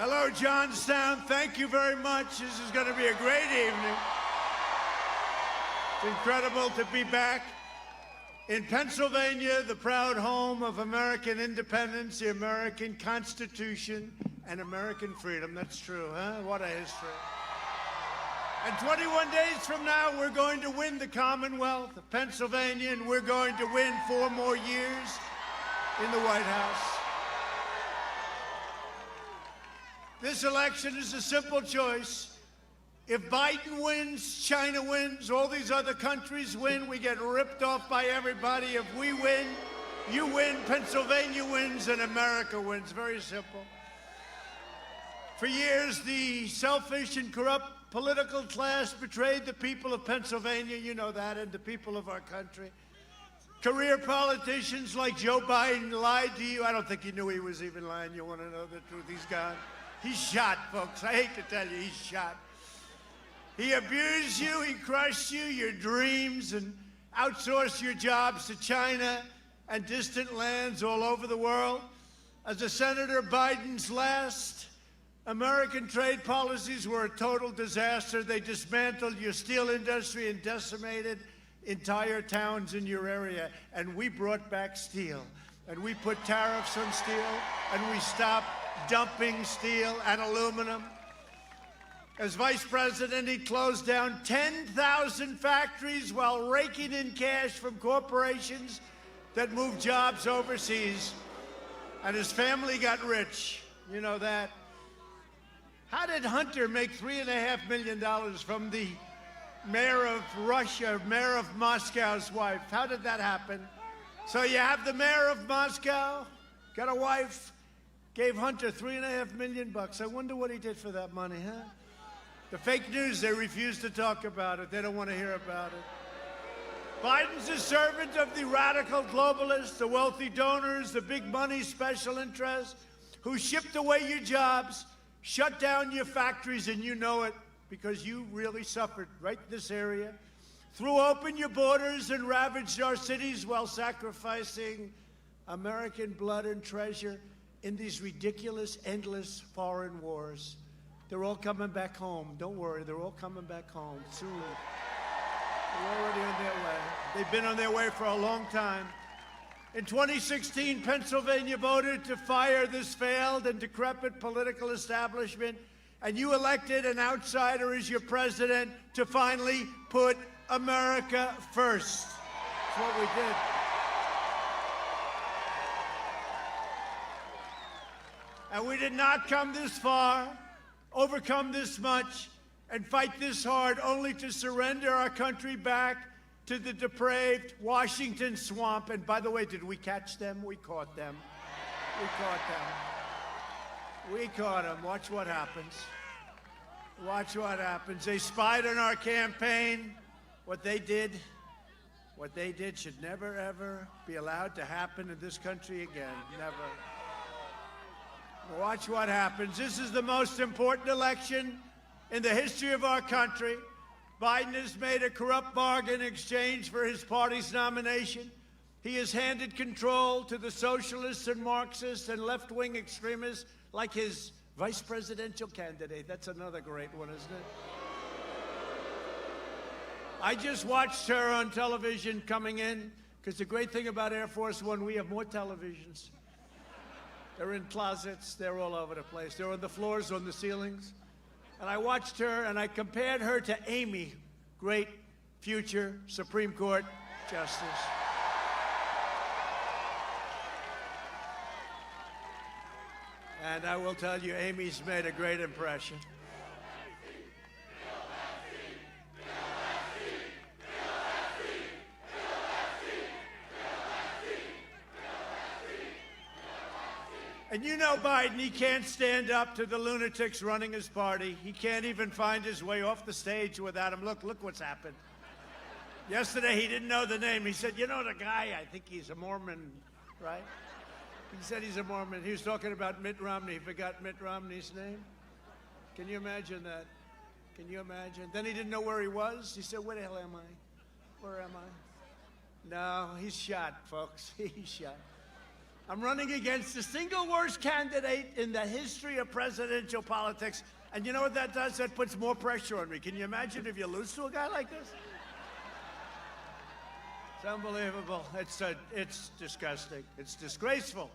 Hello, Johnstown. Thank you very much. This is going to be a great evening. It's incredible to be back in Pennsylvania, the proud home of American independence, the American Constitution, and American freedom. That's true, huh? What a history. And 21 days from now, we're going to win the Commonwealth of Pennsylvania, and we're going to win 4 more years in the White House. This election is a simple choice. If Biden wins, China wins, all these other countries win, we get ripped off by everybody. If we win, you win, Pennsylvania wins, and America wins. Very simple. For years, the selfish and corrupt political class betrayed the people of Pennsylvania, you know that, and the people of our country. Career politicians like Joe Biden lied to you. I don't think he knew he was even lying. You want to know the truth? He's gone. He's shot, folks. I hate to tell you, he's shot. He abused you, he crushed you, your dreams, and outsourced your jobs to China and distant lands all over the world. As a Senator, Biden's last American trade policies were a total disaster. They dismantled your steel industry and decimated entire towns in your area. And we brought back steel. And we put tariffs on steel, and we stopped dumping steel and aluminum. As vice president, he closed down 10,000 factories while raking in cash from corporations that moved jobs overseas. And his family got rich. You know that. How did Hunter make $3.5 million from the mayor of Russia, mayor of Moscow's wife? How did that happen? So you have the mayor of Moscow, got a wife, gave Hunter $3.5 million. I wonder what he did for that money, huh? The fake news, they refuse to talk about it. They don't want to hear about it. Biden's a servant of the radical globalists, the wealthy donors, the big money special interests who shipped away your jobs, shut down your factories, and you know it because you really suffered right in this area. Threw open your borders and ravaged our cities while sacrificing American blood and treasure in these ridiculous, endless foreign wars. They're all coming back home. Don't worry, they're all coming back home soon. They're already on their way. They've been on their way for a long time. In 2016, Pennsylvania voted to fire this failed and decrepit political establishment, and you elected an outsider as your president to finally put America first. That's what we did. And we did not come this far, overcome this much, and fight this hard only to surrender our country back to the depraved Washington swamp. And by the way, did we catch them? We caught them. We caught them. We caught them. Watch what happens. Watch what happens. They spied on our campaign. What they did should never, ever be allowed to happen in this country again. Never. Watch what happens. This is the most important election in the history of our country. Biden has made a corrupt bargain in exchange for his party's nomination. He has handed control to the socialists and Marxists and left-wing extremists like his vice presidential candidate. That's another great one, isn't it? I just watched her on television coming in, because the great thing about Air Force One, we have more televisions. They're in closets. They're all over the place. They're on the floors, on the ceilings. And I watched her, and I compared her to Amy, great future Supreme Court Justice. And I will tell you, Amy's made a great impression. And you know Biden, he can't stand up to the lunatics running his party. He can't even find his way off the stage without him. Look what's happened. Yesterday, he didn't know the name. He said, you know the guy, I think he's a Mormon, right? He said he's a Mormon. He was talking about Mitt Romney. He forgot Mitt Romney's name. Can you imagine that? Can you imagine? Then he didn't know where he was. He said, where the hell am I? Where am I? No, he's shot, folks. He's shot. I'm running against the single worst candidate in the history of presidential politics. And you know what that does? That puts more pressure on me. Can you imagine if you lose to a guy like this? It's unbelievable. It's disgusting. It's disgraceful.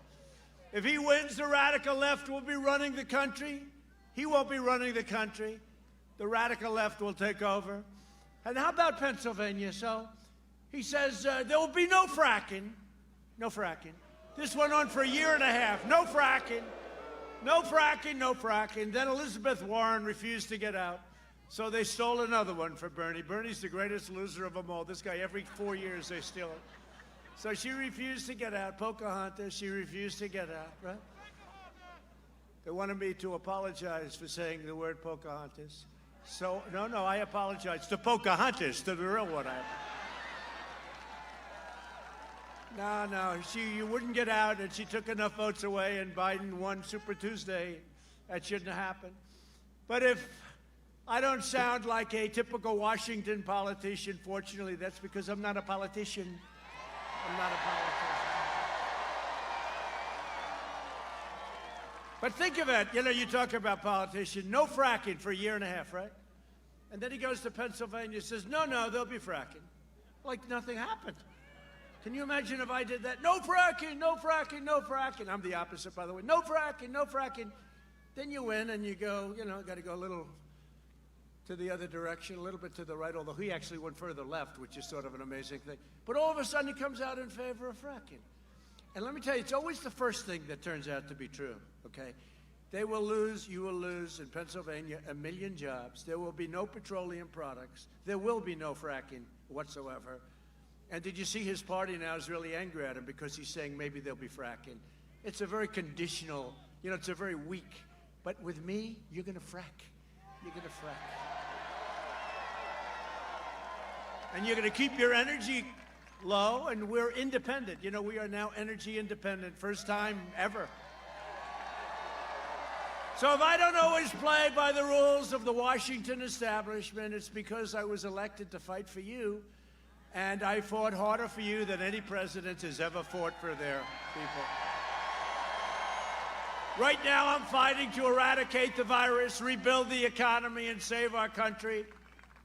If he wins, the radical left will be running the country. He won't be running the country. The radical left will take over. And how about Pennsylvania? So he says there will be no fracking. No fracking. This went on for a year and a half. No fracking. No fracking, no fracking. Then Elizabeth Warren refused to get out. So they stole another one for Bernie. Bernie's the greatest loser of them all. This guy, every 4 years, they steal it. So she refused to get out. Pocahontas, she refused to get out, right? They wanted me to apologize for saying the word Pocahontas. So, no, I apologize to Pocahontas, to the real one. No, you wouldn't get out, and she took enough votes away, and Biden won Super Tuesday. That shouldn't have happened. But if I don't sound like a typical Washington politician, fortunately, that's because I'm not a politician. I'm not a politician. But think of it, you talk about politicians, no fracking for a year and a half, right? And then he goes to Pennsylvania and says, no, there'll be fracking. Like nothing happened. Can you imagine if I did that? No fracking, no fracking, no fracking. I'm the opposite, by the way. No fracking, no fracking. Then you win and you go, got to go a little to the other direction, a little bit to the right, although he actually went further left, which is sort of an amazing thing. But all of a sudden he comes out in favor of fracking. And let me tell you, it's always the first thing that turns out to be true, okay? They will lose, you will lose in Pennsylvania 1 million jobs. There will be no petroleum products. There will be no fracking whatsoever. And did you see his party now is really angry at him because he's saying maybe there'll be fracking. It's a very conditional, it's a very weak. But with me, you're going to frack. You're going to frack. And you're going to keep your energy low, and we're independent. We are now energy independent, first time ever. So if I don't always play by the rules of the Washington establishment, it's because I was elected to fight for you, and I fought harder for you than any president has ever fought for their people. Right now, I'm fighting to eradicate the virus, rebuild the economy, and save our country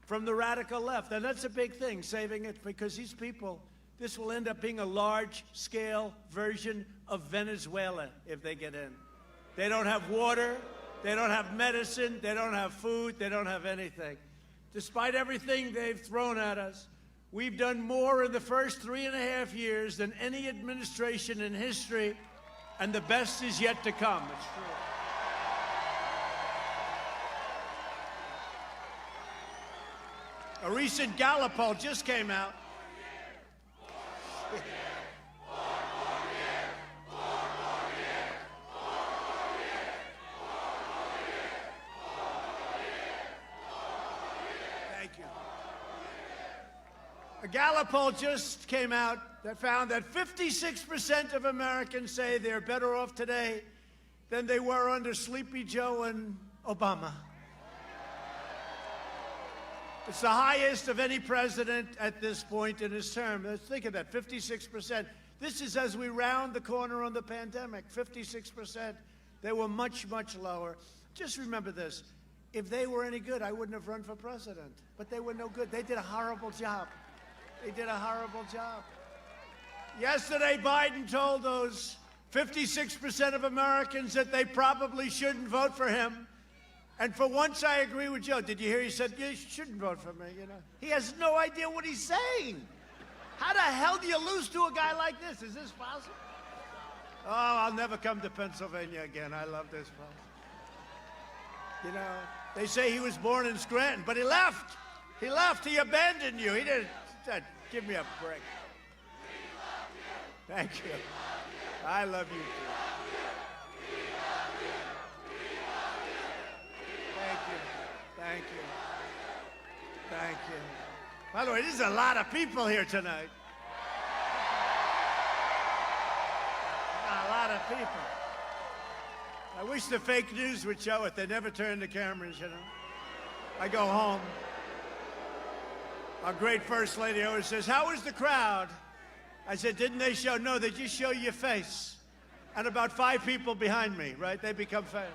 from the radical left. And that's a big thing, saving it, because these people, this will end up being a large-scale version of Venezuela if they get in. They don't have water, they don't have medicine, they don't have food, they don't have anything. Despite everything they've thrown at us, we've done more in the first 3.5 years than any administration in history, and the best is yet to come. It's true. A recent Gallup poll just came out. Thank you. A Gallup poll just came out that found that 56% of Americans say they're better off today than they were under Sleepy Joe and Obama. It's the highest of any president at this point in his term. Let's think of that, 56%. This is as we round the corner on the pandemic, 56%. They were much, much lower. Just remember this. If they were any good, I wouldn't have run for president. But they were no good. They did a horrible job. They did a horrible job. Yesterday, Biden told those 56% of Americans that they probably shouldn't vote for him. And for once, I agree with Joe. Did you hear he said, you shouldn't vote for me, He has no idea what he's saying. How the hell do you lose to a guy like this? Is this possible? Oh, I'll never come to Pennsylvania again. I love this place. They say he was born in Scranton, but he left. He left. He abandoned you. He didn't. Give me a break. Thank you. I love you too. Thank you. Thank you. By the way, there's a lot of people here tonight. A lot of people. I wish the fake news would show it. They never turn the cameras, I go home. Our great First Lady always says, how was the crowd? I said, didn't they show? No, they just show your face. and about 5 people behind me, right? They become famous.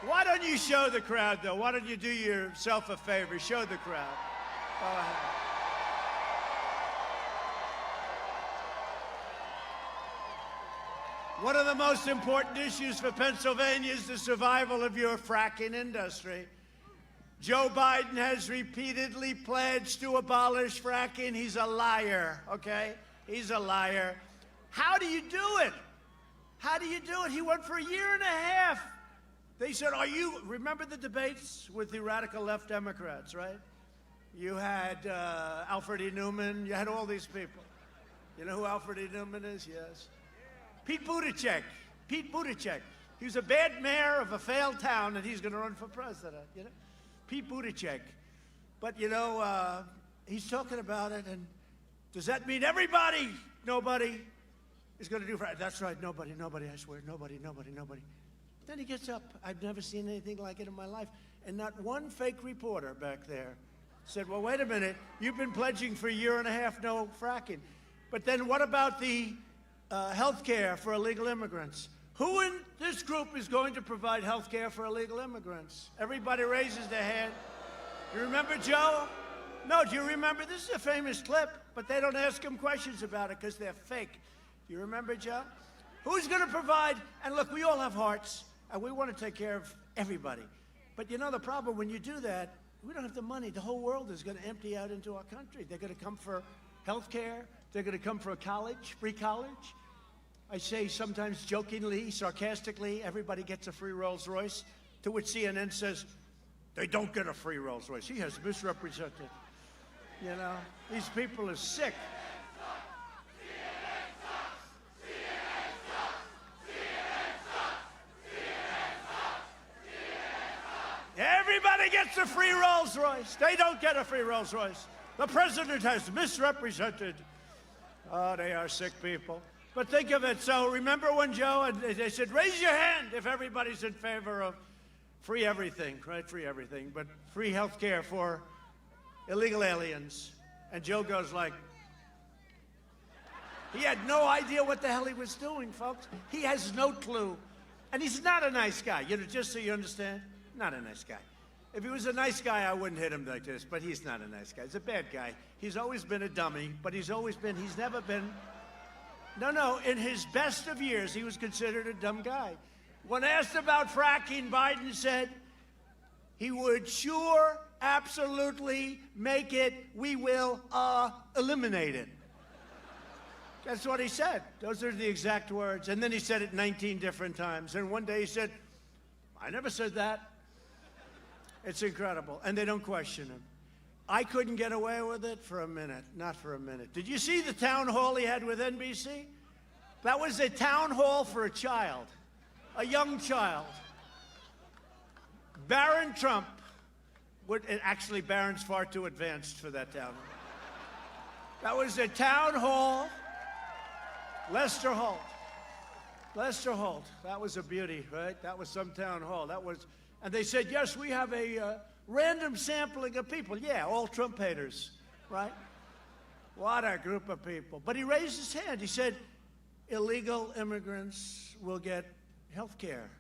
Why don't you show the crowd, though? Why don't you do yourself a favor? Show the crowd. Go ahead. One of the most important issues for Pennsylvania is the survival of your fracking industry. Joe Biden has repeatedly pledged to abolish fracking. He's a liar, okay? He's a liar. How do you do it? How do you do it? He went for a year and a half. They said, remember the debates with the radical left Democrats, right? You had Alfred E. Newman, you had all these people. You know who Alfred E. Newman is? Yes. Pete Buttigieg. Pete Buttigieg. He was a bad mayor of a failed town, and he's going to run for president, you know? Pete Buttigieg. But, you know, he's talking about it, and does that mean everybody, nobody, is going to do fracking? That's right, nobody, I swear, nobody. Then he gets up. I've never seen anything like it in my life. And not one fake reporter back there said, well, wait a minute, you've been pledging for a year and a half no fracking. But then what about the health care for illegal immigrants? Who in this group is going to provide health care for illegal immigrants? Everybody raises their hand. You remember Joe? No, do you remember? This is a famous clip, but they don't ask him questions about it because they're fake. Do you remember Joe? Who's going to provide? And look, we all have hearts, and we want to take care of everybody. But you know the problem, when you do that, we don't have the money. The whole world is going to empty out into our country. They're going to come for health care. They're going to come for a college, free college. I say sometimes jokingly, sarcastically, everybody gets a free Rolls Royce, to which CNN says, they don't get a free Rolls Royce. He has misrepresented. You know, these people are sick. Everybody gets a free Rolls Royce. They don't get a free Rolls Royce. The president has misrepresented. Oh, they are sick people. But think of it. So remember when Joe, and they said, raise your hand if everybody's in favor of free everything, right? Free everything, but free health care for illegal aliens. And Joe goes like, he had no idea what the hell he was doing, folks. He has no clue. And he's not a nice guy. You know, just so you understand, not a nice guy. If he was a nice guy, I wouldn't hit him like this, but he's not a nice guy. He's a bad guy. He's always been a dummy, but he's never been, no, in his best of years, he was considered a dumb guy. When asked about fracking, Biden said he would sure, absolutely make it, we will eliminate it. That's what he said. Those are the exact words. And then he said it 19 different times. And one day he said, I never said that. It's incredible. And they don't question him. I couldn't get away with it for a minute. Not for a minute. Did you see the town hall he had with NBC? That was a town hall for a child. A young child. Barron Trump. Actually, Barron's far too advanced for that town hall. That was a town hall. Lester Holt. Lester Holt. That was a beauty, right? That was some town hall. That was... And they said, yes, we have a random sampling of people. Yeah, all Trump haters, right? What a group of people. But he raised his hand. He said, illegal immigrants will get health care.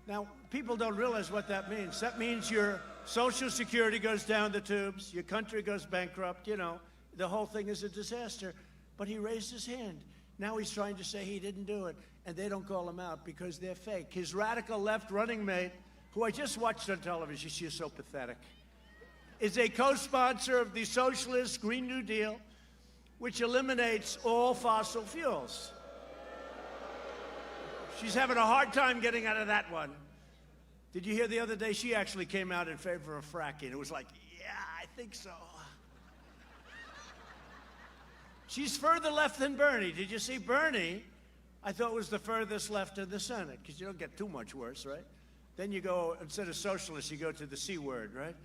Now, people don't realize what that means. That means your Social Security goes down the tubes, your country goes bankrupt, you know, the whole thing is a disaster. But he raised his hand. Now he's trying to say he didn't do it, and they don't call him out because they're fake. His radical left running mate, who I just watched on television, she's so pathetic, is a co-sponsor of the socialist Green New Deal, which eliminates all fossil fuels. She's having a hard time getting out of that one. Did you hear the other day she actually came out in favor of fracking? It was like, yeah, I think so. She's further left than Bernie. Did you see Bernie? I thought was the furthest left in the Senate, because you don't get too much worse, right? Then you go, instead of socialist, you go to the C word, right?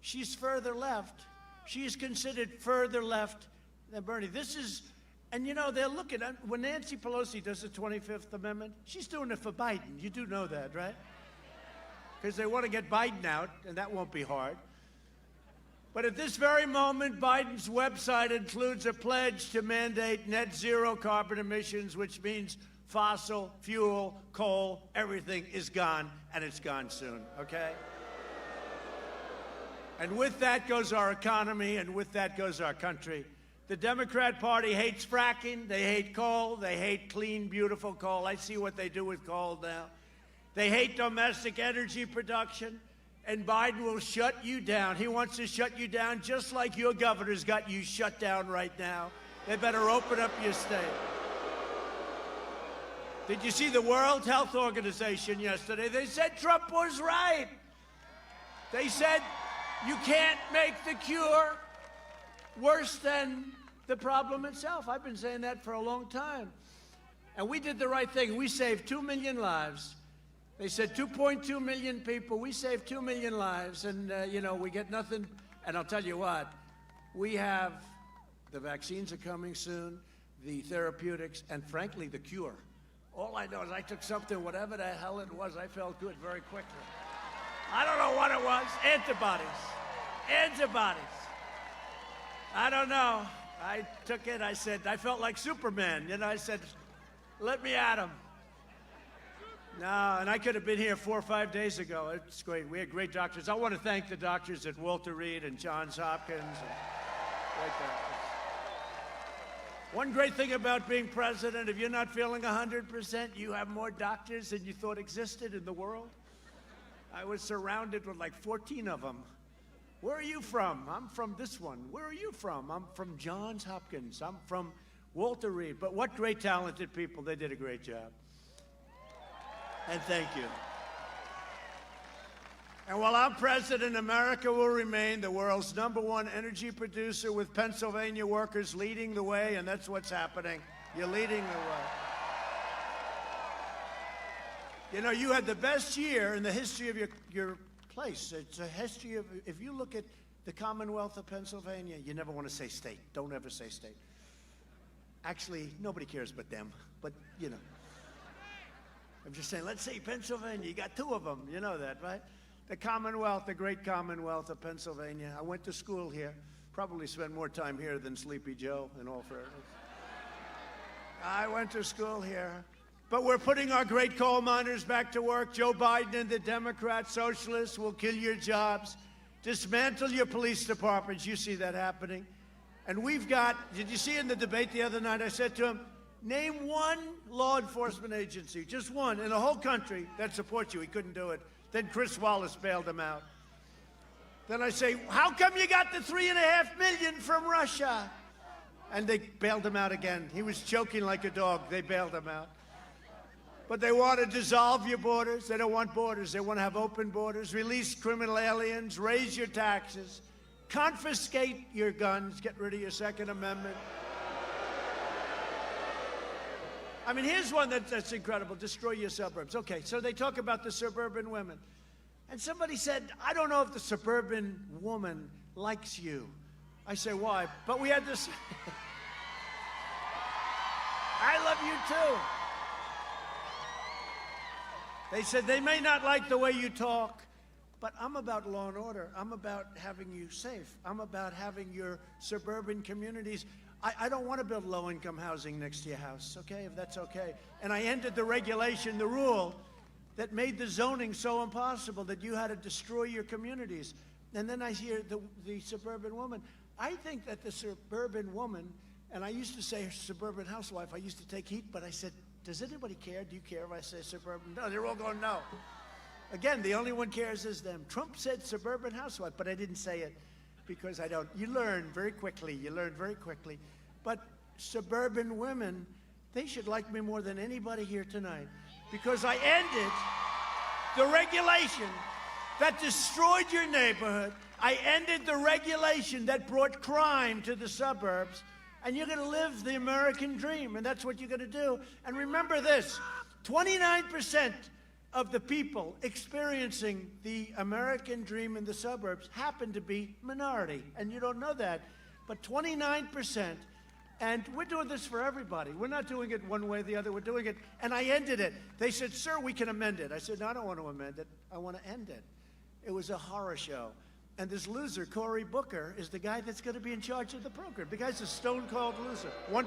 She's further left. She's considered further left than Bernie. This is, and you know, they're looking at, when Nancy Pelosi does the 25th Amendment, she's doing it for Biden. You do know that, right? Because they want to get Biden out, and that won't be hard. But at this very moment, Biden's website includes a pledge to mandate net zero carbon emissions, which means fossil fuel, coal, everything is gone, and it's gone soon, okay? And with that goes our economy, and with that goes our country. The Democrat Party hates fracking, they hate coal, they hate clean, beautiful coal. I see what they do with coal now. They hate domestic energy production, and Biden will shut you down. He wants to shut you down just like your governor's got you shut down right now. They better open up your state. Did you see the World Health Organization yesterday? They said Trump was right. They said you can't make the cure worse than the problem itself. I've been saying that for a long time. And we did the right thing. We saved 2 million lives. They said 2.2 million people. We saved 2 million lives. And, you know, we get nothing. And I'll tell you what, we have the vaccines are coming soon, the therapeutics, and frankly, the cure. All I know is I took something, whatever the hell it was, I felt good very quickly. I don't know what it was. Antibodies. Antibodies. I don't know. I took it. I said, I felt like Superman. You know, I said, let me at him. No, and I could have been here 4 or 5 days ago. It's great. We had great doctors. I want to thank the doctors at Walter Reed and Johns Hopkins. Great doctors. One great thing about being president, if you're not feeling 100%, you have more doctors than you thought existed in the world. I was surrounded with like 14 of them. Where are you from? I'm from this one. Where are you from? I'm from Johns Hopkins. I'm from Walter Reed. But what great talented people. They did a great job. And thank you. And while I'm president, America will remain the world's #1 energy producer, with Pennsylvania workers leading the way, and that's what's happening. You're leading the way. You know, you had the best year in the history of your place. It's a history of, if you look at the Commonwealth of Pennsylvania, you never want to say state. Don't ever say state. Actually, nobody cares but them, but, you know. I'm just saying, let's say Pennsylvania. You got 2 of them. You know that, right? The Commonwealth, the great Commonwealth of Pennsylvania. I went to school here. Probably spent more time here than Sleepy Joe, in all fairness. I went to school here. But we're putting our great coal miners back to work. Joe Biden and the Democrat socialists will kill your jobs, dismantle your police departments. You see that happening. And we've got, did you see in the debate the other night, I said to him, name one law enforcement agency, just one, in the whole country that supports you. He couldn't do it. Then Chris Wallace bailed him out. Then I say, how come you got the 3.5 million from Russia? And they bailed him out again. He was choking like a dog. They bailed him out. But they want to dissolve your borders. They don't want borders. They want to have open borders, release criminal aliens, raise your taxes, confiscate your guns, get rid of your Second Amendment. I mean, here's one that's incredible. Destroy your suburbs. Okay, so they talk about the suburban women. And somebody said, I don't know if the suburban woman likes you. I say, why? But we had this. I love you too. They said, they may not like the way you talk, but I'm about law and order. I'm about having you safe. I'm about having your suburban communities. I don't want to build low-income housing next to your house, okay, if that's okay. And I ended the regulation, the rule, that made the zoning so impossible that you had to destroy your communities. And then I hear the suburban woman. I think that the suburban woman, and I used to say suburban housewife, I used to take heat, but I said, does anybody care? Do you care if I say suburban? No, they're all going, no. Again, the only one cares is them. Trump said suburban housewife, but I didn't say it because I don't. You learn very quickly. You learn very quickly. But suburban women, they should like me more than anybody here tonight because I ended the regulation that destroyed your neighborhood. I ended the regulation that brought crime to the suburbs. And you're going to live the American dream, and that's what you're going to do. And remember this, 29% of the people experiencing the American dream in the suburbs happen to be minority. And you don't know that, but 29%. And we're doing this for everybody. We're not doing it one way or the other. We're doing it. And I ended it. They said, sir, we can amend it. I said, no, I don't want to amend it. I want to end it. It was a horror show. And this loser, Cory Booker, is the guy that's going to be in charge of the program. The guy's a stone-cold loser, 1%.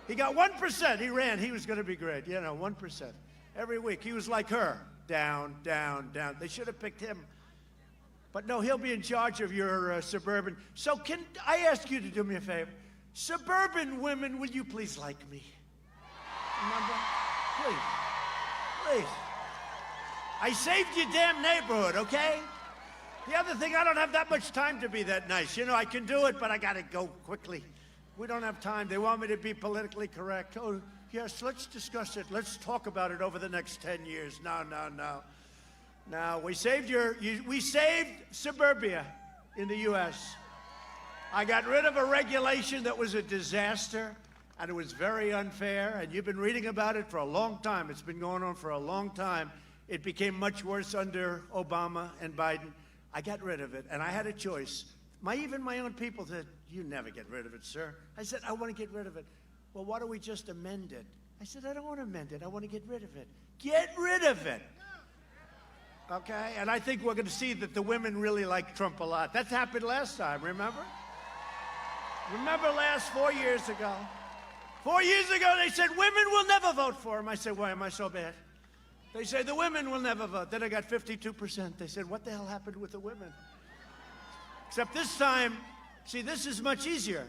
He got 1%. He ran. He was going to be great. 1%. Every week. He was like her. Down, down, down. They should have picked him. But no, he'll be in charge of your suburban. So can I ask you to do me a favor? Suburban women, will you please like me? Remember? Please. Please. I saved your damn neighborhood, okay? The other thing, I don't have that much time to be that nice. I can do it, but I got to go quickly. We don't have time. They want me to be politically correct. Oh, yes, let's discuss it. Let's talk about it over the next 10 years. No. No, we saved we saved suburbia in the U.S. I got rid of a regulation that was a disaster, and it was very unfair, and you've been reading about it for a long time. It's been going on for a long time. It became much worse under Obama and Biden. I got rid of it, and I had a choice. Even my own people said, you never get rid of it, sir. I said, I want to get rid of it. Well, why don't we just amend it? I said, I don't want to amend it. I want to get rid of it. Get rid of it. Okay? And I think we're going to see that the women really like Trump a lot. That happened last time, remember? Remember 4 years ago? 4 years ago, they said, women will never vote for him. I said, why am I so bad? They say, the women will never vote. Then I got 52%. They said, what the hell happened with the women? Except this time, see, this is much easier.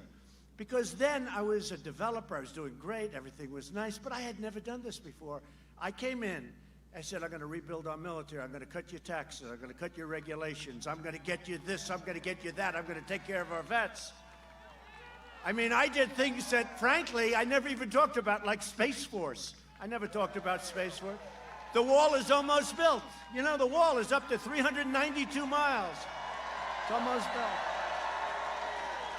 Because then I was a developer. I was doing great. Everything was nice. But I had never done this before. I came in. I said, I'm going to rebuild our military. I'm going to cut your taxes. I'm going to cut your regulations. I'm going to get you this. I'm going to get you that. I'm going to take care of our vets. I mean, I did things that, frankly, I never even talked about, like Space Force. I never talked about Space Force. The wall is almost built. The wall is up to 392 miles. It's almost built.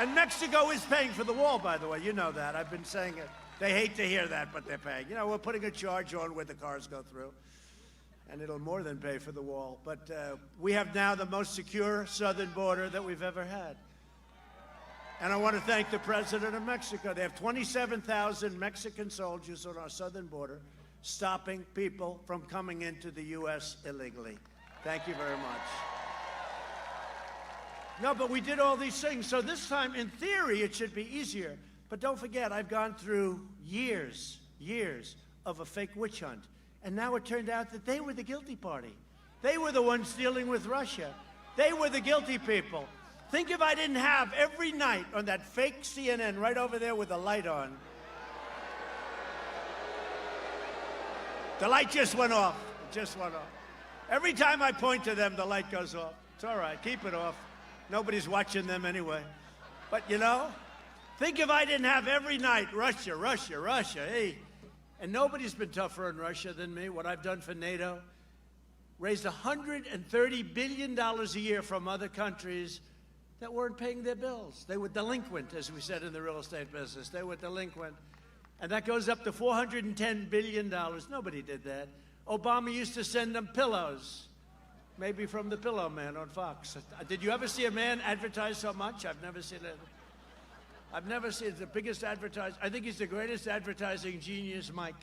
And Mexico is paying for the wall, by the way. You know that. I've been saying it. They hate to hear that, but they're paying. We're putting a charge on where the cars go through. And it'll more than pay for the wall. But we have now the most secure southern border that we've ever had. And I want to thank the president of Mexico. They have 27,000 Mexican soldiers on our southern border stopping people from coming into the U.S. illegally. Thank you very much. No, but we did all these things. So this time, in theory, it should be easier. But don't forget, I've gone through years of a fake witch hunt. And now it turned out that they were the guilty party. They were the ones dealing with Russia. They were the guilty people. Think if I didn't have every night on that fake CNN right over there with the light on. The light just went off. It just went off. Every time I point to them, the light goes off. It's all right. Keep it off. Nobody's watching them anyway. But, think if I didn't have every night Russia, hey. And nobody's been tougher on Russia than me. What I've done for NATO, raised $130 billion a year from other countries that weren't paying their bills. They were delinquent, as we said in the real estate business. They were delinquent. And that goes up to $410 billion. Nobody did that. Obama used to send them pillows, maybe from the Pillow Man on Fox. Did you ever see a man advertise so much? I've never seen it. I've never seen the biggest advertiser. I think he's the greatest advertising genius, Mike.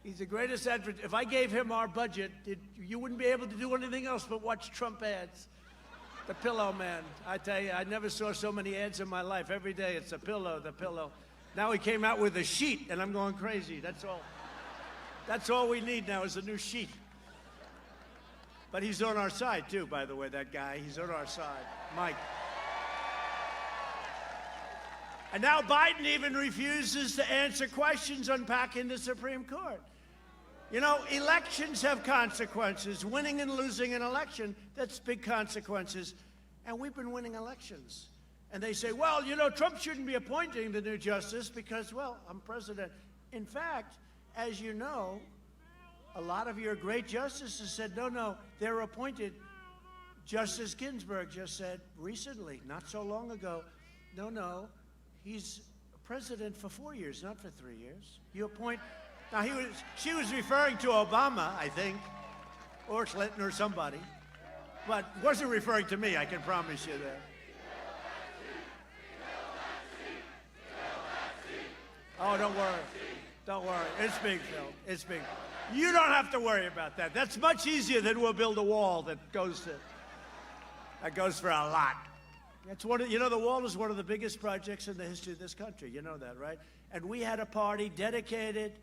He's the greatest If I gave him our budget, you wouldn't be able to do anything else but watch Trump ads. The Pillow Man. I tell you, I never saw so many ads in my life. Every day it's the pillow. Now he came out with a sheet, and I'm going crazy. That's all. That's all we need now is a new sheet. But he's on our side, too, by the way, that guy. He's on our side. Mike. And now Biden even refuses to answer questions unpacking the Supreme Court. Elections have consequences. Winning and losing an election, that's big consequences. And we've been winning elections. And they say, well, Trump shouldn't be appointing the new justice because, well, I'm president. In fact, as you know, a lot of your great justices said, no, they're appointed. Justice Ginsburg just said recently, not so long ago, no, he's president for 4 years, not for 3 years. You appoint. Now, she was referring to Obama, I think, or Clinton or somebody, but wasn't referring to me, I can promise you that. Oh, don't worry. It's big, Phil. It's big. You don't have to worry about that. That's much easier than we'll build a wall that goes to. That goes for a lot. It's one of, you know, the wall is one of the biggest projects in the history of this country. You know that, right? And we had a party dedicated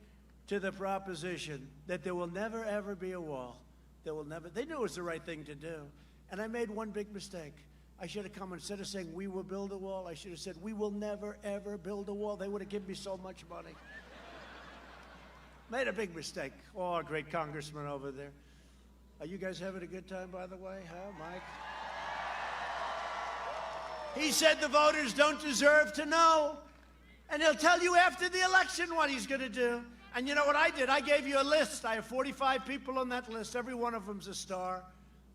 to the proposition that there will never, ever be a wall. There will never. They knew it was the right thing to do. And I made one big mistake. I should have come, instead of saying we will build a wall, I should have said we will never, ever build a wall. They would have given me so much money. Made a big mistake. Oh, a great congressman over there. Are you guys having a good time, by the way, huh, Mike? He said the voters don't deserve to know. And he'll tell you after the election what he's going to do. And you know what I did? I gave you a list. I have 45 people on that list. Every one of them's a star.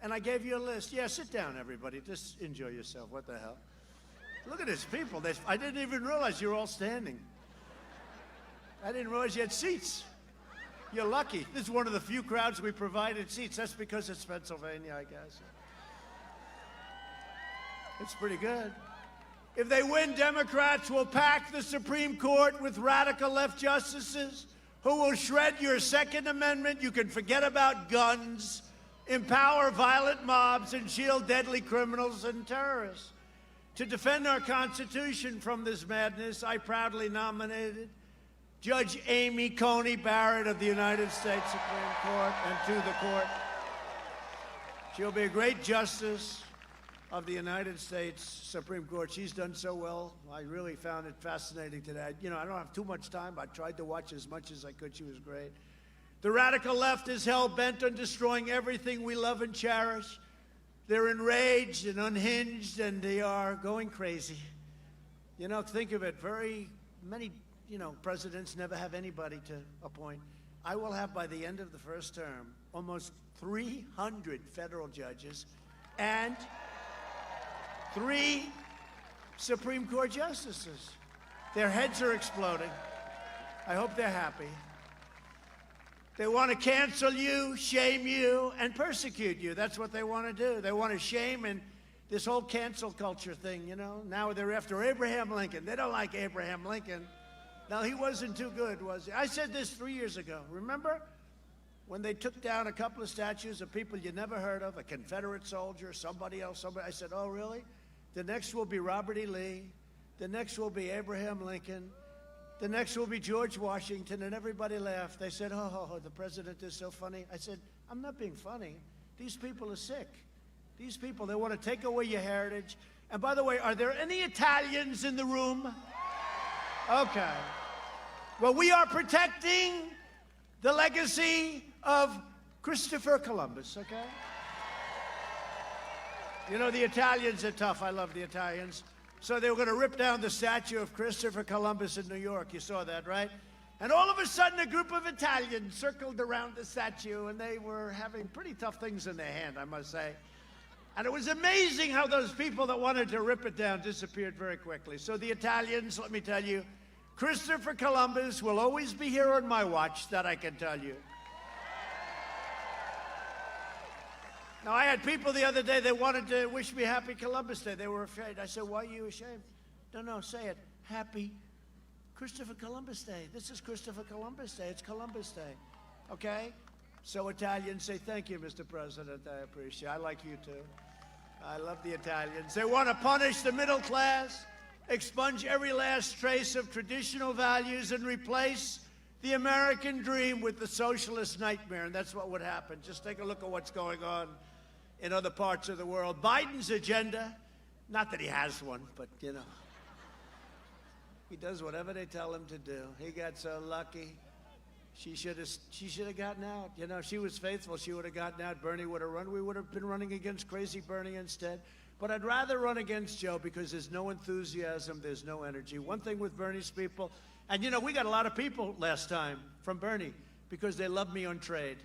And I gave you a list. Yeah, sit down, everybody. Just enjoy yourself. What the hell? Look at these people. I didn't even realize you were all standing. I didn't realize you had seats. You're lucky. This is one of the few crowds we provided seats. That's because it's Pennsylvania, I guess. It's pretty good. If they win, Democrats will pack the Supreme Court with radical left justices who will shred your Second Amendment. You can forget about guns, empower violent mobs, and shield deadly criminals and terrorists. To defend our Constitution from this madness, I proudly nominated Judge Amy Coney Barrett of the United States Supreme Court and to the court. She'll be a great justice of the United States Supreme Court. She's done so well. I really found it fascinating today. You know, I don't have too much time. I tried to watch as much as I could. She was great. The radical left is hell-bent on destroying everything we love and cherish. They're enraged and unhinged, and they are going crazy. You know, think of it. Very many, presidents never have anybody to appoint. I will have, by the end of the first term, almost 300 federal judges and 3 Supreme Court justices. Their heads are exploding. I hope they're happy. They want to cancel you, shame you, and persecute you. That's what they want to do. They want to shame, and this whole cancel culture thing, now they're after Abraham Lincoln. They don't like Abraham Lincoln. No, he wasn't too good, was he? I said this 3 years ago. Remember when they took down a couple of statues of people you never heard of, a Confederate soldier, somebody else, I said, oh, really? The next will be Robert E. Lee. The next will be Abraham Lincoln. The next will be George Washington, and everybody laughed. They said, oh, the president is so funny. I said, I'm not being funny. These people are sick. These people, they want to take away your heritage. And by the way, are there any Italians in the room? Okay. Well, we are protecting the legacy of Christopher Columbus, okay? You know, the Italians are tough. I love the Italians. So they were going to rip down the statue of Christopher Columbus in New York. You saw that, right? And all of a sudden, a group of Italians circled around the statue, and they were having pretty tough things in their hand, I must say. And it was amazing how those people that wanted to rip it down disappeared very quickly. So the Italians, let me tell you, Christopher Columbus will always be here on my watch, that I can tell you. Now, I had people the other day, they wanted to wish me happy Columbus Day. They were afraid. I said, why are you ashamed? No, say it. Happy Christopher Columbus Day. This is Christopher Columbus Day. It's Columbus Day. Okay? So Italians say, thank you, Mr. President. I appreciate it. I like you, too. I love the Italians. They want to punish the middle class, expunge every last trace of traditional values, and replace the American dream with the socialist nightmare. And that's what would happen. Just take a look at what's going on in other parts of the world. Biden's agenda, not that he has one, but, he does whatever they tell him to do. He got so lucky. She should have gotten out. She was faithful. She would have gotten out. Bernie would have run. We would have been running against crazy Bernie instead. But I'd rather run against Joe because there's no enthusiasm, there's no energy. One thing with Bernie's people, and we got a lot of people last time from Bernie because they love me on trade.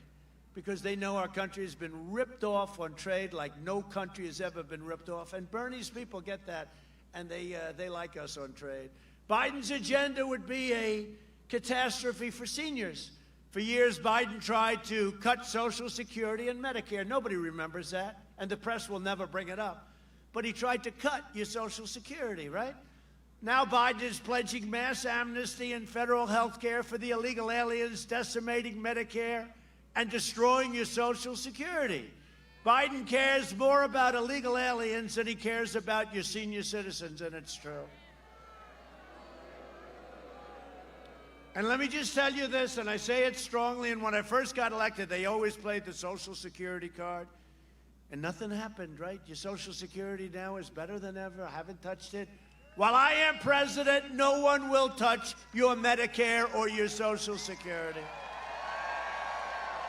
Because they know our country has been ripped off on trade like no country has ever been ripped off. And Bernie's people get that, and they like us on trade. Biden's agenda would be a catastrophe for seniors. For years, Biden tried to cut Social Security and Medicare. Nobody remembers that, and the press will never bring it up. But he tried to cut your Social Security, right? Now Biden is pledging mass amnesty and federal health care for the illegal aliens, decimating Medicare, and destroying your Social Security. Biden cares more about illegal aliens than he cares about your senior citizens, and it's true. And let me just tell you this, and I say it strongly, and when I first got elected, they always played the Social Security card, and nothing happened, right? Your Social Security now is better than ever. I haven't touched it. While I am president, no one will touch your Medicare or your Social Security.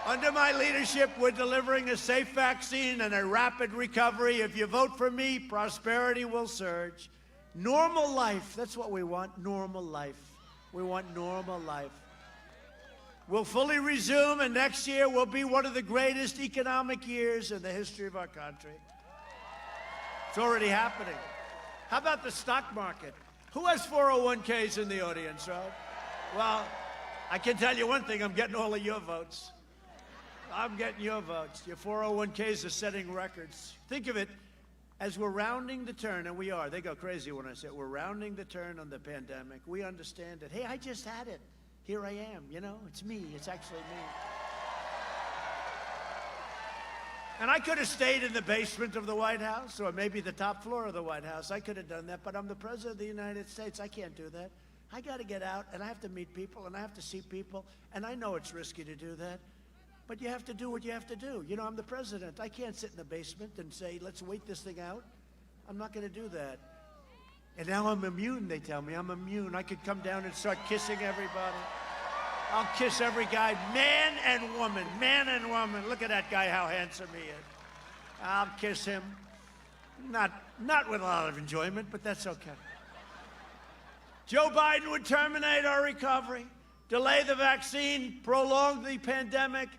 Under my leadership, we're delivering a safe vaccine and a rapid recovery. If you vote for me, prosperity will surge. Normal life, that's what we want, normal life. We want normal life. We'll fully resume, and next year will be one of the greatest economic years in the history of our country. It's already happening. How about the stock market? Who has 401ks in the audience, right? Well, I can tell you one thing, I'm getting all of your votes. I'm getting your votes. Your 401ks are setting records. Think of it as we're rounding the turn, and we are. They go crazy when I say it. We're rounding the turn on the pandemic. We understand it. Hey, I just had it. Here I am. You know, it's me. It's actually me. And I could have stayed in the basement of the White House or maybe the top floor of the White House. I could have done that, but I'm the president of the United States. I can't do that. I got to get out, and I have to meet people, and I have to see people, and I know it's risky to do that. But you have to do what you have to do. You know, I'm the president. I can't sit in the basement and say, let's wait this thing out. I'm not going to do that. And now I'm immune, they tell me. I'm immune. I could come down and start kissing everybody. I'll kiss every guy, man and woman, man and woman. Look at that guy, how handsome he is. I'll kiss him. Not with a lot of enjoyment, but that's okay. Joe Biden would terminate our recovery, delay the vaccine, prolong the pandemic,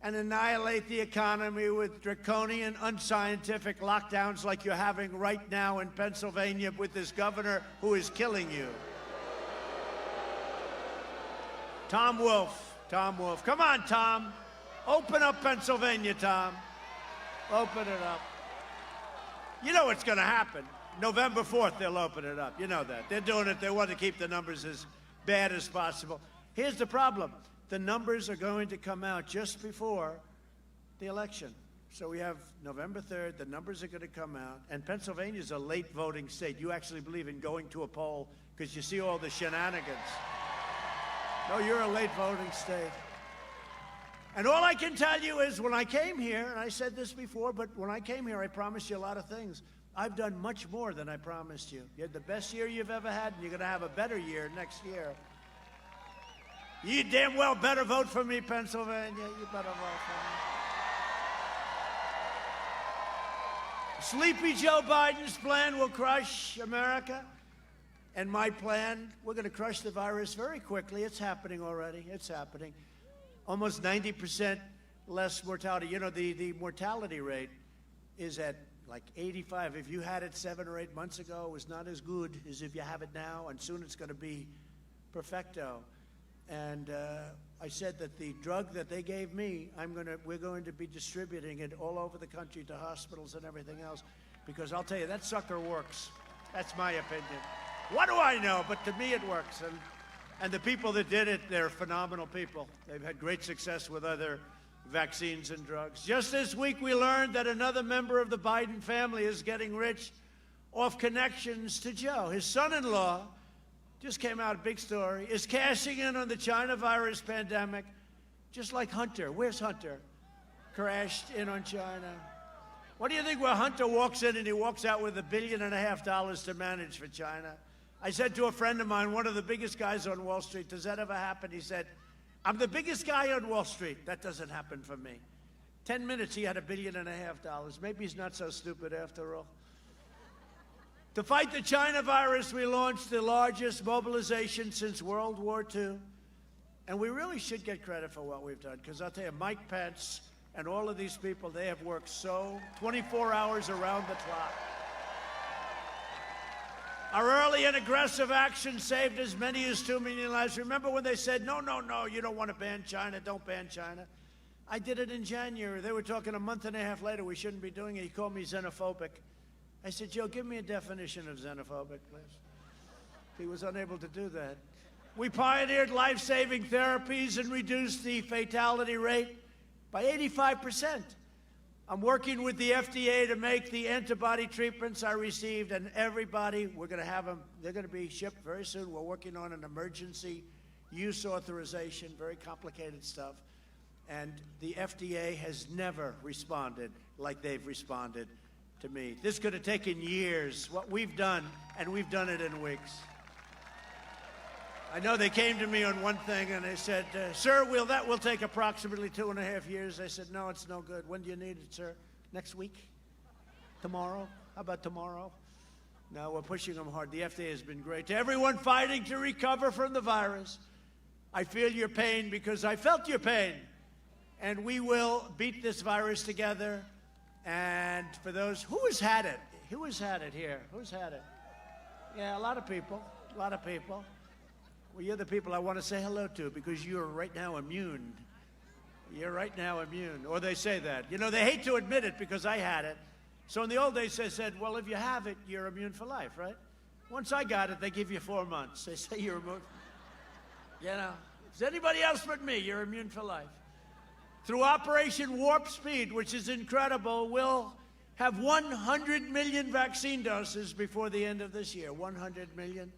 and annihilate the economy with draconian, unscientific lockdowns like you're having right now in Pennsylvania with this governor who is killing you. Tom Wolf. Come on, Tom. Open up Pennsylvania, Tom. Open it up. You know what's going to happen. November 4th, they'll open it up. You know that. They're doing it. They want to keep the numbers as bad as possible. Here's the problem. The numbers are going to come out just before the election. So we have November 3rd. The numbers are going to come out. And Pennsylvania's a late voting state. You actually believe in going to a poll because you see all the shenanigans. No, you're a late voting state. And all I can tell you is when I came here, and I said this before, but when I came here, I promised you a lot of things. I've done much more than I promised you. You had the best year you've ever had, and you're going to have a better year next year. You damn well better vote for me, Pennsylvania. You better vote for me. Sleepy Joe Biden's plan will crush America. And my plan, we're going to crush the virus very quickly. It's happening already. It's happening. Almost 90% less mortality. You know, the mortality rate is at like 85. If you had it 7 or 8 months ago, it was not as good as if you have it now. And soon it's going to be perfecto. And I said that the drug that they gave me, we're going to be distributing it all over the country to hospitals and everything else. Because I'll tell you, that sucker works. That's my opinion. What do I know? But to me, it works. And the people that did it, they're phenomenal people. They've had great success with other vaccines and drugs. Just this week, we learned that another member of the Biden family is getting rich off connections to Joe. His son-in-law, just came out, a big story, is cashing in on the China virus pandemic, just like Hunter. Where's Hunter? Crashed in on China. What do you think where Hunter walks in and he walks out with $1.5 billion to manage for China? I said to a friend of mine, one of the biggest guys on Wall Street, does that ever happen? He said, I'm the biggest guy on Wall Street. That doesn't happen for me. 10 minutes, he had $1.5 billion. Maybe he's not so stupid after all. To fight the China virus, we launched the largest mobilization since World War II. And we really should get credit for what we've done, because I'll tell you, Mike Pence and all of these people, they have worked so 24 hours around the clock. Our early and aggressive action saved as many as 2 million lives. Remember when they said, no, you don't want to ban China, don't ban China. I did it in January. They were talking a month and a half later, we shouldn't be doing it. He called me xenophobic. I said, Joe, give me a definition of xenophobic, please. He was unable to do that. We pioneered life-saving therapies and reduced the fatality rate by 85%. I'm working with the FDA to make the antibody treatments I received, and everybody, we're going to have them, they're going to be shipped very soon. We're working on an emergency use authorization, very complicated stuff. And the FDA has never responded like they've responded to me. This could have taken years, what we've done, and we've done it in weeks. I know they came to me on one thing and they said, sir, that will take approximately 2.5 years. I said, no, it's no good. When do you need it, sir? Next week? Tomorrow? How about tomorrow? No, we're pushing them hard. The FDA has been great. To everyone fighting to recover from the virus, I feel your pain because I felt your pain. And we will beat this virus together. And for those, who has had it? Who has had it here? Who's had it? Yeah, a lot of people, a lot of people. Well, you're the people I want to say hello to because you're right now immune. You're right now immune. Or they say that. You know, they hate to admit it because I had it. So in the old days, they said, well, if you have it, you're immune for life, right? Once I got it, they give you 4 months. They say you're immune. You know, it's anybody else but me, you're immune for life. Through Operation Warp Speed, which is incredible, we'll have 100 million vaccine doses before the end of this year. 100 million.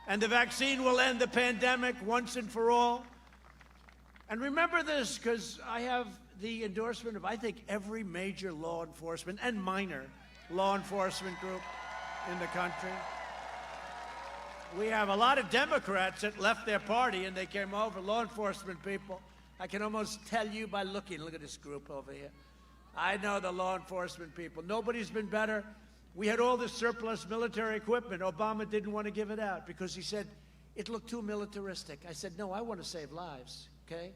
And the vaccine will end the pandemic once and for all. And remember this, because I have the endorsement of, I think, every major law enforcement and minor law enforcement group in the country. We have a lot of Democrats that left their party and they came over, law enforcement people. I can almost tell you by looking. Look at this group over here. I know the law enforcement people. Nobody's been better. We had all this surplus military equipment. Obama didn't want to give it out because he said it looked too militaristic. I said, no, I want to save lives, okay?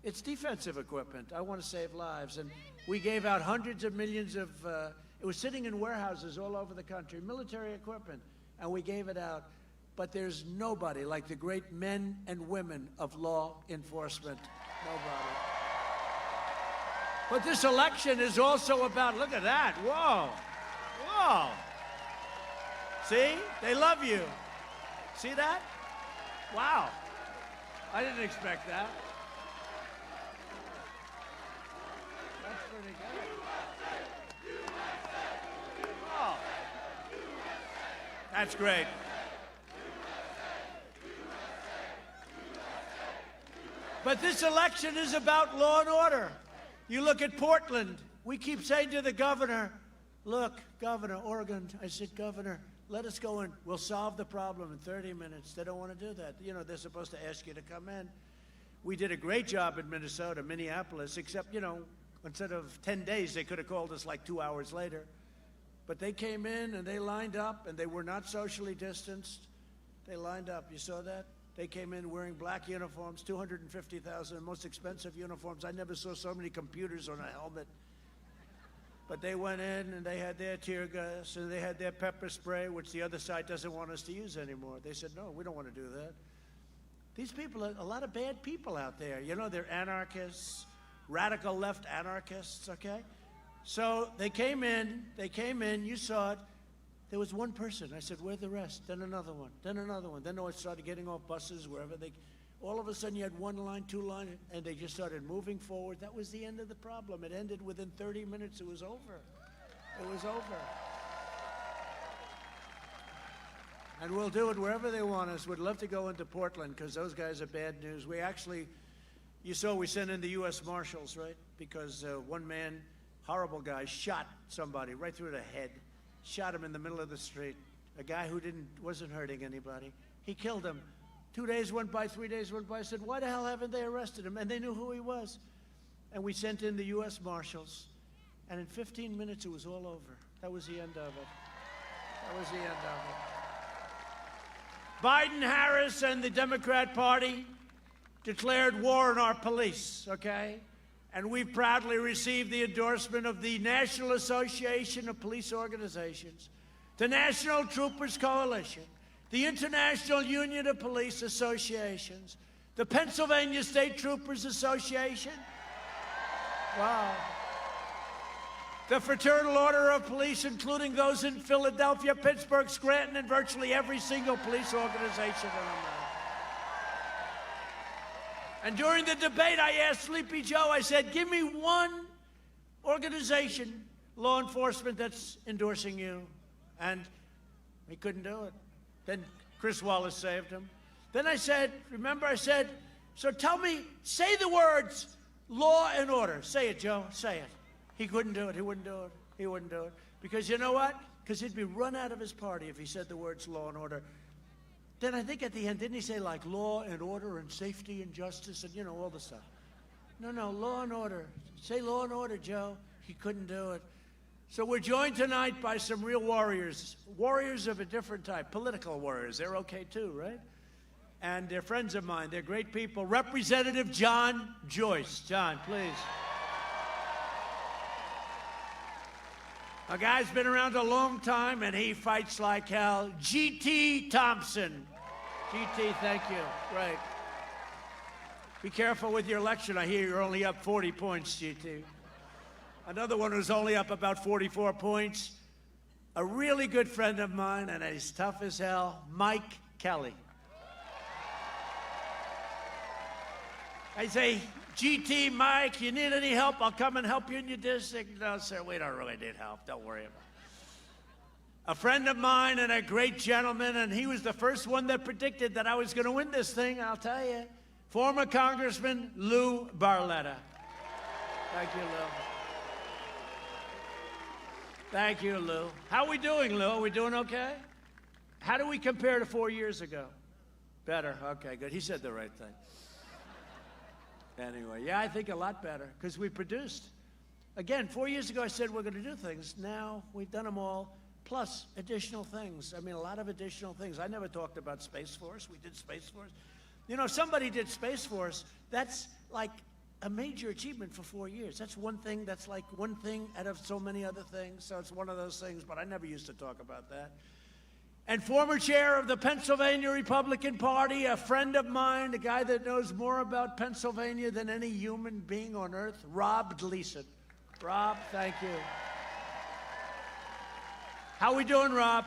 It's defensive equipment. I want to save lives. And we gave out hundreds of millions of, it was sitting in warehouses all over the country, military equipment, and we gave it out. But there's nobody like the great men and women of law enforcement. Nobody. But this election is also about, look at that, whoa. Whoa. See? They love you. See that? Wow. I didn't expect that. That's pretty good. Oh. That's great. But this election is about law and order. You look at Portland. We keep saying to the governor, look, Governor, Oregon, I said, Governor, let us go in. We'll solve the problem in 30 minutes. They don't want to do that. You know, they're supposed to ask you to come in. We did a great job in Minnesota, Minneapolis, except, you know, instead of 10 days, they could have called us like 2 hours later. But they came in and they lined up and they were not socially distanced. They lined up. You saw that? They came in wearing black uniforms, 250,000, the most expensive uniforms. I never saw so many computers on a helmet. But they went in and they had their tear gas and they had their pepper spray, which the other side doesn't want us to use anymore. They said, no, we don't want to do that. These people are a lot of bad people out there. You know, they're anarchists, radical left anarchists, okay? So they came in, you saw it. There was one person. I said, where're the rest? Then another one, then another one. Then I started getting off buses, wherever they, all of a sudden you had 1 line, 2 line, and they just started moving forward. That was the end of the problem. It ended within 30 minutes. It was over. It was over. And we'll do it wherever they want us. We'd love to go into Portland because those guys are bad news. We actually, you saw we sent in the U.S. Marshals, right? Because one man, horrible guy, shot somebody right through the head. Shot him in the middle of the street. A guy who wasn't hurting anybody. He killed him. 2 days went by, 3 days went by. I said, why the hell haven't they arrested him? And they knew who he was. And we sent in the U.S. Marshals. And in 15 minutes, it was all over. That was the end of it. That was the end of it. Biden, Harris, and the Democrat Party declared war on our police, okay? And we proudly received the endorsement of the National Association of Police Organizations, the National Troopers Coalition, the International Union of Police Associations, the Pennsylvania State Troopers Association, wow, the Fraternal Order of Police, including those in Philadelphia, Pittsburgh, Scranton, and virtually every single police organization in America. And during the debate, I asked Sleepy Joe, I said, give me one organization, law enforcement that's endorsing you. And he couldn't do it. Then Chris Wallace saved him. Then I said, remember I said, so tell me, say the words, law and order. Say it, Joe, say it. He couldn't do it, he wouldn't do it, he wouldn't do it. Because you know what? Because he'd be run out of his party if he said the words law and order. Then I think at the end, didn't he say like law and order and safety and justice and, you know, all the stuff? No, law and order. Say law and order, Joe. He couldn't do it. So we're joined tonight by some real warriors. Warriors of a different type. Political warriors. They're okay too, right? And they're friends of mine. They're great people. Representative John Joyce. John, please. A guy's been around a long time, and he fights like hell. G.T. Thompson. G.T., thank you. Right. Be careful with your election. I hear you're only up 40 points, G.T. Another one who's only up about 44 points. A really good friend of mine, and he's tough as hell, Mike Kelly. I say, GT, Mike, you need any help? I'll come and help you in your district. No, sir, we don't really need help. Don't worry about it. A friend of mine and a great gentleman, and he was the first one that predicted that I was going to win this thing, I'll tell you. Former Congressman Lou Barletta. Thank you, Lou. Thank you, Lou. How are we doing, Lou? Are we doing okay? How do we compare to 4 years ago? Better. Okay, good. He said the right thing. Anyway, yeah, I think a lot better because we produced. Again, 4 years ago, I said we're going to do things. Now we've done them all, plus additional things. I mean, a lot of additional things. I never talked about Space Force. We did Space Force. You know, if somebody did Space Force, that's like a major achievement for 4 years. That's one thing. That's like one thing out of so many other things. So it's one of those things, but I never used to talk about that. And former chair of the Pennsylvania Republican Party, a friend of mine, a guy that knows more about Pennsylvania than any human being on earth, Rob Gleason. Rob, thank you. How we doing, Rob?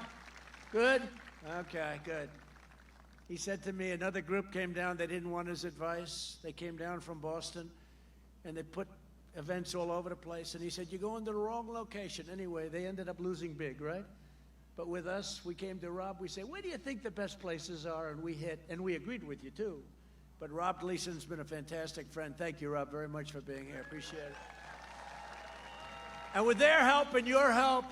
Good? Okay, good. He said to me, another group came down, they didn't want his advice. They came down from Boston, and they put events all over the place. And he said, you're going to the wrong location. Anyway, they ended up losing big, right? But with us, we came to Rob, we said, where do you think the best places are? And we hit, and we agreed with you too. But Rob Gleason's been a fantastic friend. Thank you, Rob, very much for being here. Appreciate it. And with their help and your help,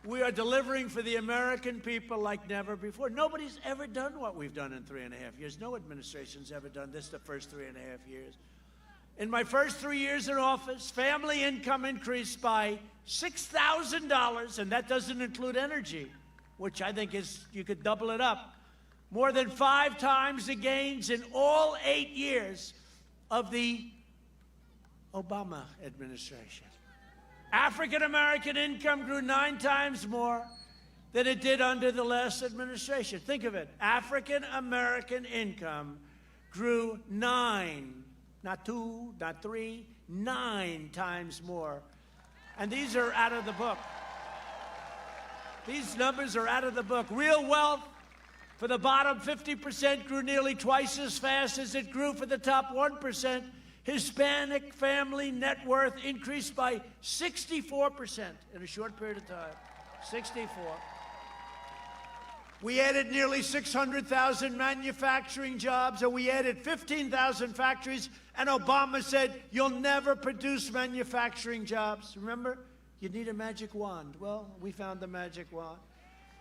we are delivering for the American people like never before. Nobody's ever done what we've done in 3.5 years. No administration's ever done this the first 3.5 years. In my first 3 years in office, family income increased by $6,000, and that doesn't include energy, which I think is, you could double it up. More than 5 times the gains in all 8 years of the Obama administration. African-American income grew 9 times more than it did under the last administration. Think of it. African-American income grew 9, not 2, not 3, 9 times more. And these are out of the book. These numbers are out of the book. Real wealth for the bottom 50% grew nearly twice as fast as it grew for the top 1%. Hispanic family net worth increased by 64% in a short period of time. 64. We added nearly 600,000 manufacturing jobs, and we added 15,000 factories, and Obama said, you'll never produce manufacturing jobs. Remember? You need a magic wand. Well, we found the magic wand.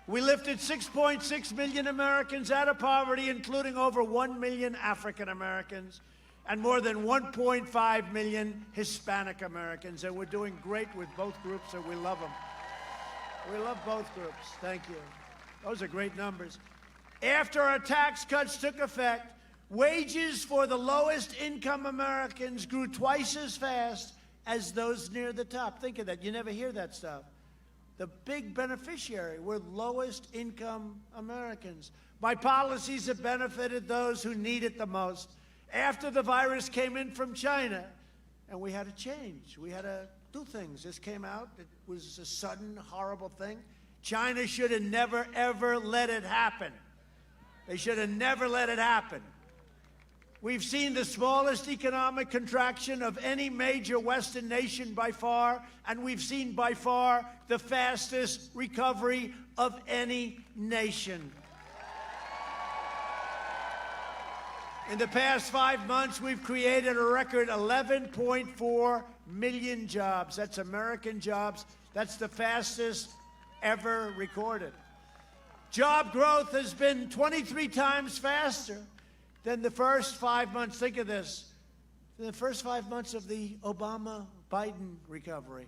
We lifted 6.6 million Americans out of poverty, including over 1 million African Americans and more than 1.5 million Hispanic Americans. And we're doing great with both groups, and we love them. We love both groups. Thank you. Those are great numbers. After our tax cuts took effect, wages for the lowest income Americans grew twice as fast as those near the top. Think of that. You never hear that stuff. The big beneficiary were lowest income Americans. My policies have benefited those who need it the most. After the virus came in from China, and we had to change. We had to do things. This came out. It was a sudden, horrible thing. China should have never, ever let it happen. They should have never let it happen. We've seen the smallest economic contraction of any major Western nation by far, and we've seen by far the fastest recovery of any nation. In the past 5 months, we've created a record 11.4 million jobs. That's American jobs. That's the fastest ever recorded. Job growth has been 23 times faster than the first 5 months. Think of this. The first 5 months of the Obama-Biden recovery.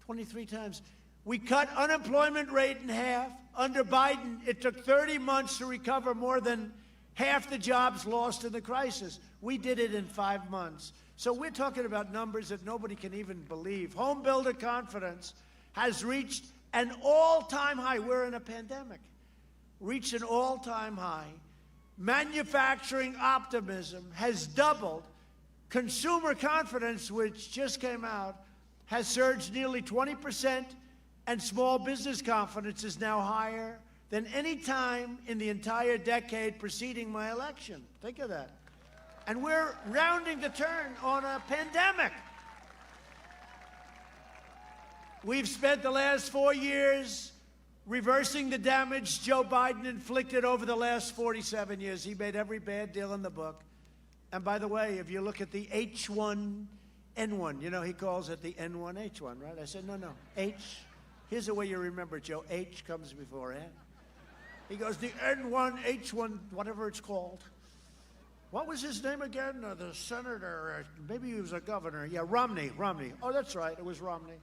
23 times. We cut unemployment rate in half. Under Biden, it took 30 months to recover more than half the jobs lost in the crisis. We did it in 5 months. So we're talking about numbers that nobody can even believe. Home builder confidence has reached an all-time high. We're in a pandemic. Reached an all-time high. Manufacturing optimism has doubled. Consumer confidence, which just came out, has surged nearly 20%, and small business confidence is now higher than any time in the entire decade preceding my election. Think of that. And we're rounding the turn on a pandemic. We've spent the last 4 years reversing the damage Joe Biden inflicted over the last 47 years. He made every bad deal in the book. And by the way, if you look at the H1N1, you know, he calls it the N1H1, right? I said, no, H. Here's the way you remember it, Joe. H comes before N. He goes, the N1H1, whatever it's called. What was his name again? The senator, maybe he was a governor. Yeah, Romney. Oh, that's right, it was Romney.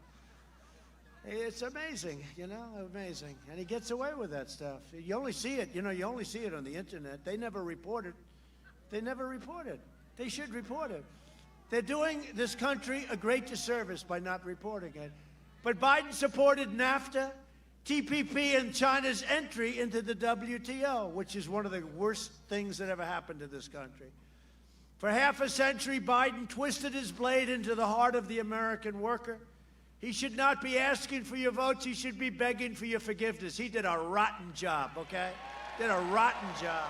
It's amazing, you know, amazing. And he gets away with that stuff. You only see it, you only see it on the internet. They never report it. They should report it. They're doing this country a great disservice by not reporting it. But Biden supported NAFTA, TPP, and China's entry into the WTO, which is one of the worst things that ever happened to this country. For half a century, Biden twisted his blade into the heart of the American worker. He should not be asking for your votes. He should be begging for your forgiveness. He did a rotten job, okay? Did a rotten job.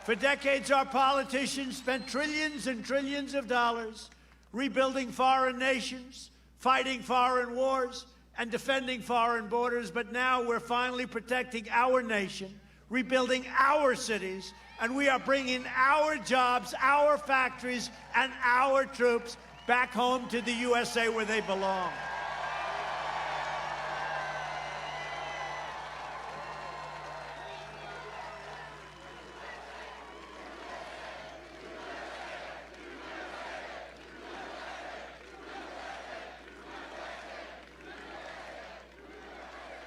For decades, our politicians spent trillions and trillions of dollars rebuilding foreign nations, fighting foreign wars, and defending foreign borders. But now we're finally protecting our nation, rebuilding our cities, and we are bringing our jobs, our factories, and our troops back home to the USA where they belong.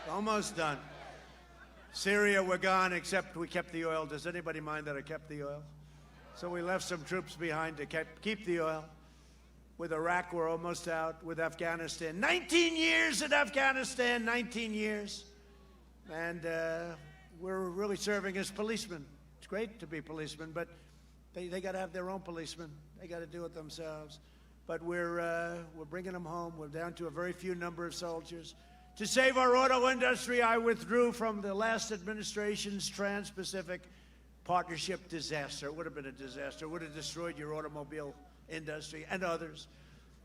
Almost done. Syria, we're gone, except we kept the oil. Does anybody mind that I kept the oil? So we left some troops behind to keep the oil. With Iraq, we're almost out. With Afghanistan, 19 years in Afghanistan, 19 years. And we're really serving as policemen. It's great to be policemen, but they got to have their own policemen. They got to do it themselves. But we're bringing them home. We're down to a very few number of soldiers. To save our auto industry, I withdrew from the last administration's Trans-Pacific Partnership disaster. It would have been a disaster. It would have destroyed your automobile industry and others.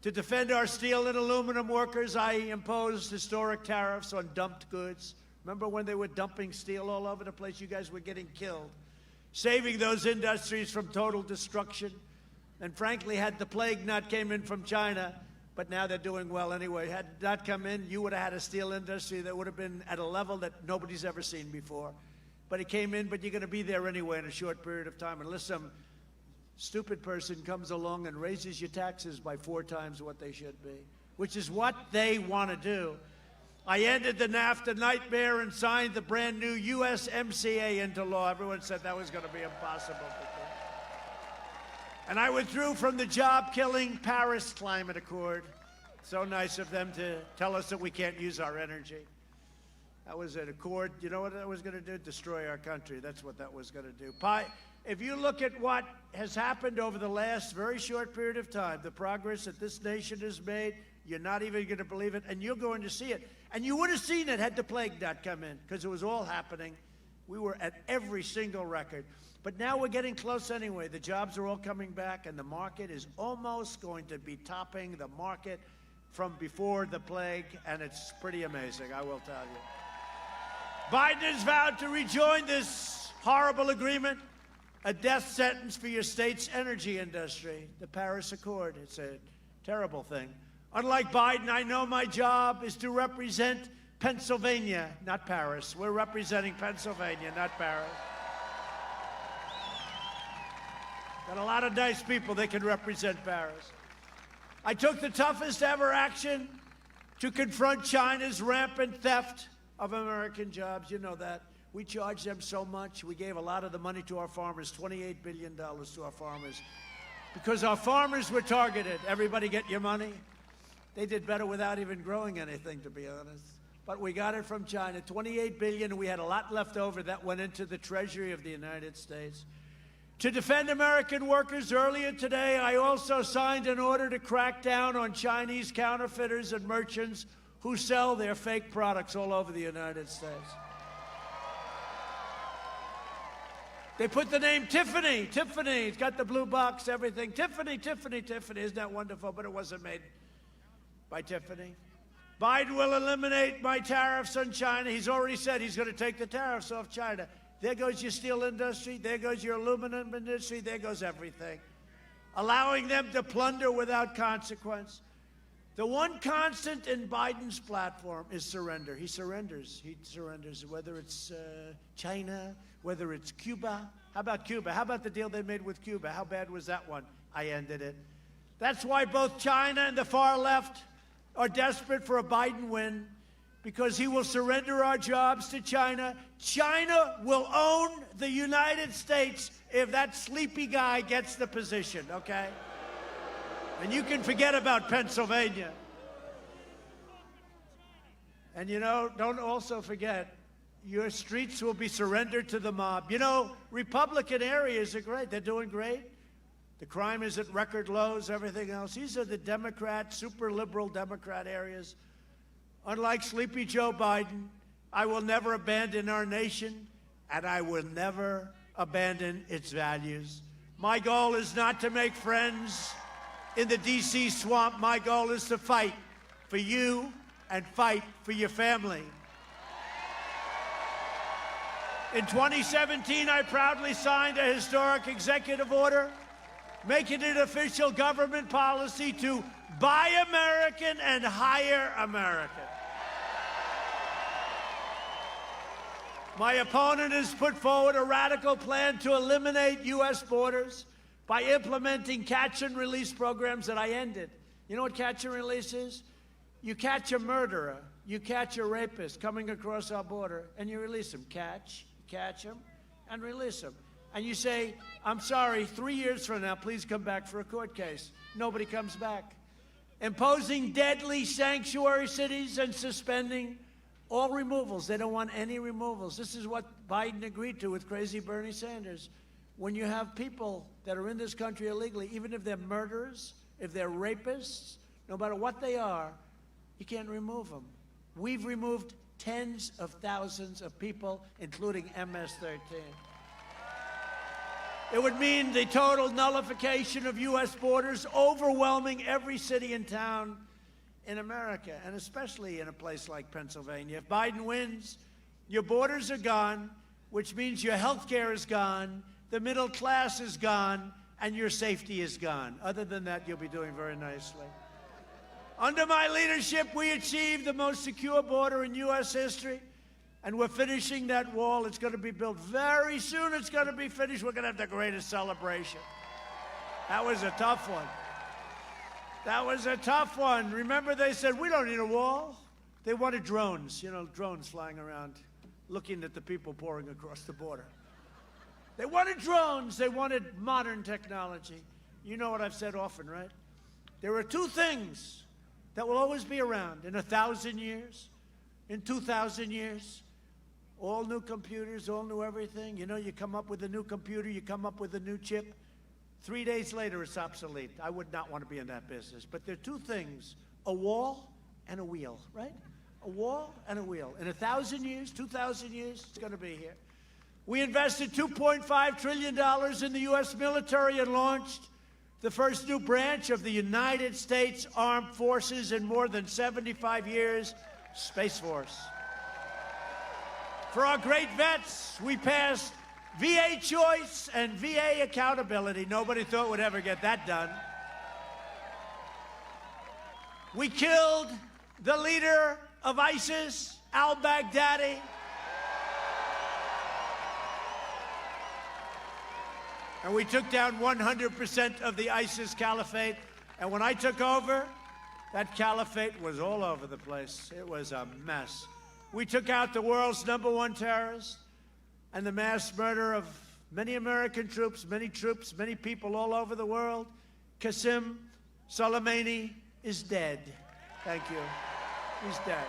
To defend our steel and aluminum workers, I imposed historic tariffs on dumped goods. Remember when they were dumping steel all over the place? You guys were getting killed. Saving those industries from total destruction. And frankly, had the plague not came in from China, but now they're doing well anyway. Had it not come in, you would have had a steel industry that would have been at a level that nobody's ever seen before. But it came in, but you're going to be there anyway in a short period of time, unless some stupid person comes along and raises your taxes by 4 times what they should be, which is what they want to do. I ended the NAFTA nightmare and signed the brand new USMCA into law. Everyone said that was going to be impossible. And I withdrew from the job-killing Paris Climate Accord. So nice of them to tell us that we can't use our energy. That was an accord. You know what that was going to do? Destroy our country. That's what that was going to do. If you look at what has happened over the last very short period of time, the progress that this nation has made, you're not even going to believe it, and you're going to see it. And you would have seen it had the plague not come in, because it was all happening We were at every single record. But now we're getting close anyway. The jobs are all coming back, and the market is almost going to be topping the market from before the plague, and it's pretty amazing, I will tell you. Biden has vowed to rejoin this horrible agreement, a death sentence for your state's energy industry, the Paris Accord. It's a terrible thing. Unlike Biden, I know my job is to represent Pennsylvania, not Paris. We're representing Pennsylvania, not Paris. Got a lot of nice people that can represent Paris. I took the toughest ever action to confront China's rampant theft of American jobs. You know that. We charged them so much. We gave a lot of the money to our farmers, $28 billion to our farmers, because our farmers were targeted. Everybody get your money? They did better without even growing anything, to be honest. But we got it from China, $28 billion, and we had a lot left over that went into the Treasury of the United States. To defend American workers, earlier today, I also signed an order to crack down on Chinese counterfeiters and merchants who sell their fake products all over the United States. They put the name Tiffany. Tiffany. It's got the blue box, everything. Tiffany, Tiffany, Tiffany. Isn't that wonderful? But it wasn't made by Tiffany. Biden will eliminate my tariffs on China. He's already said he's going to take the tariffs off China. There goes your steel industry. There goes your aluminum industry. There goes everything. Allowing them to plunder without consequence. The one constant in Biden's platform is surrender. He surrenders. He surrenders, whether it's China, whether it's Cuba. How about Cuba? How about the deal they made with Cuba? How bad was that one? I ended it. That's why both China and the far left are desperate for a Biden win, because he will surrender our jobs to China. China will own the United States if that sleepy guy gets the position, okay? And you can forget about Pennsylvania. And, you know, don't also forget, your streets will be surrendered to the mob. You know, Republican areas are great. They're doing great. The crime is at record lows, everything else. These are the Democrat, super liberal Democrat areas. Unlike sleepy Joe Biden, I will never abandon our nation, and I will never abandon its values. My goal is not to make friends in the D.C. swamp. My goal is to fight for you and fight for your family. In 2017, I proudly signed a historic executive order making it official government policy to buy American and hire American. My opponent has put forward a radical plan to eliminate U.S. borders by implementing catch and release programs that I ended. You know what catch and release is? You catch a murderer, you catch a rapist coming across our border, and you release him. Catch him, and release him. And you say, I'm sorry, 3 years from now, please come back for a court case. Nobody comes back. Imposing deadly sanctuary cities and suspending all removals. They don't want any removals. This is what Biden agreed to with crazy Bernie Sanders. When you have people that are in this country illegally, even if they're murderers, if they're rapists, no matter what they are, you can't remove them. We've removed tens of thousands of people, including MS-13. It would mean the total nullification of U.S. borders, overwhelming every city and town in America, and especially in a place like Pennsylvania. If Biden wins, your borders are gone, which means your health care is gone, the middle class is gone, and your safety is gone. Other than that, you'll be doing very nicely. Under my leadership, we achieved the most secure border in U.S. history, and we're finishing that wall. It's going to be built very soon. It's going to be finished. We're going to have the greatest celebration. That was a tough one. That was a tough one. Remember, they said, we don't need a wall. They wanted drones, you know, drones flying around, looking at the people pouring across the border. They wanted drones. They wanted modern technology. You know what I've said often, right? There are two things that will always be around in 1,000 years, in 2,000 years. All new computers, all new everything. You know, you come up with a new computer, you come up with a new chip. 3 days later, it's obsolete. I would not want to be in that business. But there are two things, a wall and a wheel, right? A wall and a wheel. In 1,000 years, 2,000 years, it's going to be here. We invested $2.5 trillion in the U.S. military and launched the first new branch of the United States Armed Forces in more than 75 years, Space Force. For our great vets, we passed VA choice and VA accountability. Nobody thought we'd ever get that done. We killed the leader of ISIS, al-Baghdadi. And we took down 100% of the ISIS caliphate. And when I took over, that caliphate was all over the place. It was a mess. We took out the world's #1 terrorist and the mass murder of many American troops, many people all over the world. Qasem Soleimani is dead. Thank you. He's dead.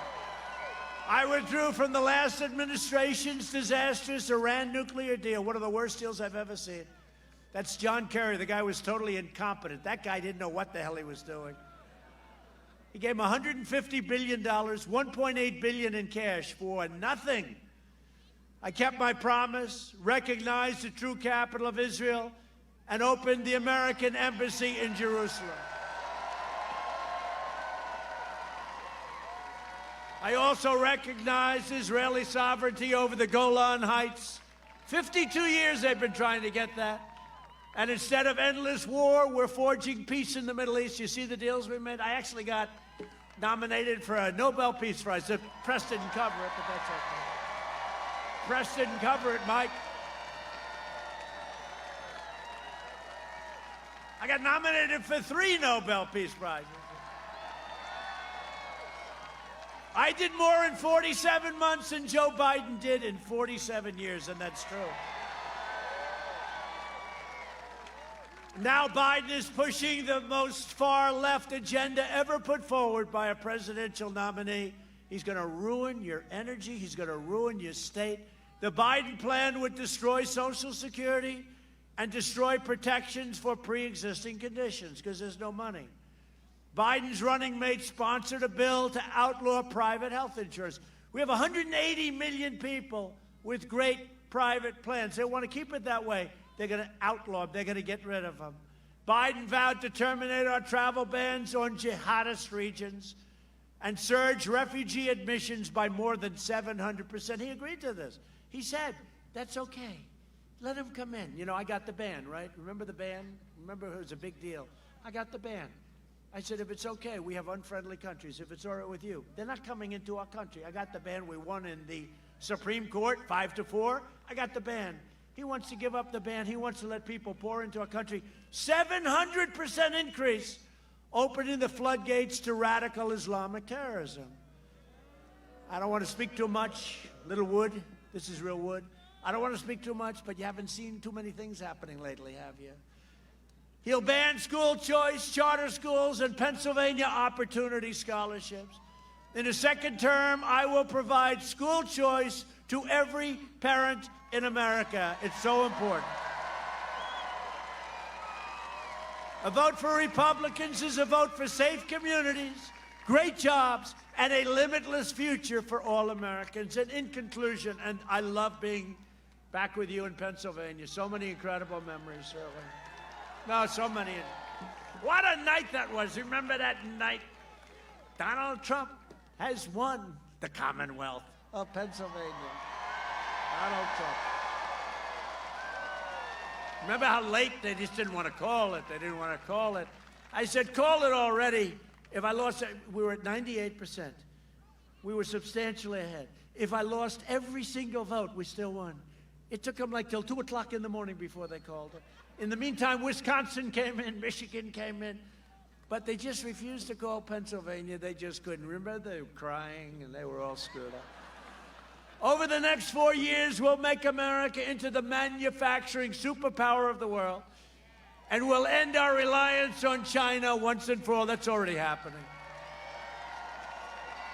I withdrew from the last administration's disastrous Iran nuclear deal, one of the worst deals I've ever seen. That's John Kerry. The guy was totally incompetent. That guy didn't know what the hell he was doing. He gave him $150 billion, $1.8 billion in cash for nothing. I kept my promise, recognized the true capital of Israel, and opened the American embassy in Jerusalem. I also recognized Israeli sovereignty over the Golan Heights. 52 years they've been trying to get that. And instead of endless war, we're forging peace in the Middle East. You see the deals we made? I actually got nominated for a Nobel Peace Prize. The press didn't cover it, but that's okay. Press didn't cover it, Mike. I got nominated for 3 Nobel Peace Prizes. I did more in 47 months than Joe Biden did in 47 years, and that's true. Now Biden is pushing the most far-left agenda ever put forward by a presidential nominee. He's going to ruin your energy. He's going to ruin your state. The Biden plan would destroy Social Security and destroy protections for pre-existing conditions because there's no money. Biden's running mate sponsored a bill to outlaw private health insurance. We have 180 million people with great private plans. They want to keep it that way. They're going to outlaw them. They're going to get rid of them. Biden vowed to terminate our travel bans on jihadist regions and surge refugee admissions by more than 700%. He agreed to this. He said, that's okay. Let them come in. You know, I got the ban, right? Remember the ban? Remember it was a big deal. I got the ban. I said, if it's okay, we have unfriendly countries. If it's all right with you, they're not coming into our country. I got the ban. We won in the Supreme Court, 5-4. I got the ban. He wants to give up the ban. He wants to let people pour into our country. 700% increase, opening the floodgates to radical Islamic terrorism. I don't want to speak too much. Little wood. This is real wood. I don't want to speak too much, but you haven't seen too many things happening lately, have you? He'll ban school choice, charter schools, and Pennsylvania opportunity scholarships. In his second term, I will provide school choice to every parent in America. It's so important. A vote for Republicans is a vote for safe communities, great jobs, and a limitless future for all Americans. And in conclusion, and I love being back with you in Pennsylvania. So many incredible memories, Shirley. No, so many. What a night that was. Remember that night? Donald Trump has won the Commonwealth of Pennsylvania. Donald Trump. Remember how late they just didn't want to call it? They didn't want to call it. I said, call it already. If I lost it, we were at 98%. We were substantially ahead. If I lost every single vote, we still won. It took them like till 2 o'clock in the morning before they called it. In the meantime, Wisconsin came in, Michigan came in, but they just refused to call Pennsylvania. They just couldn't. Remember, they were crying and they were all screwed up. Over the next 4 years, we'll make America into the manufacturing superpower of the world, and we'll end our reliance on China once and for all. That's already happening.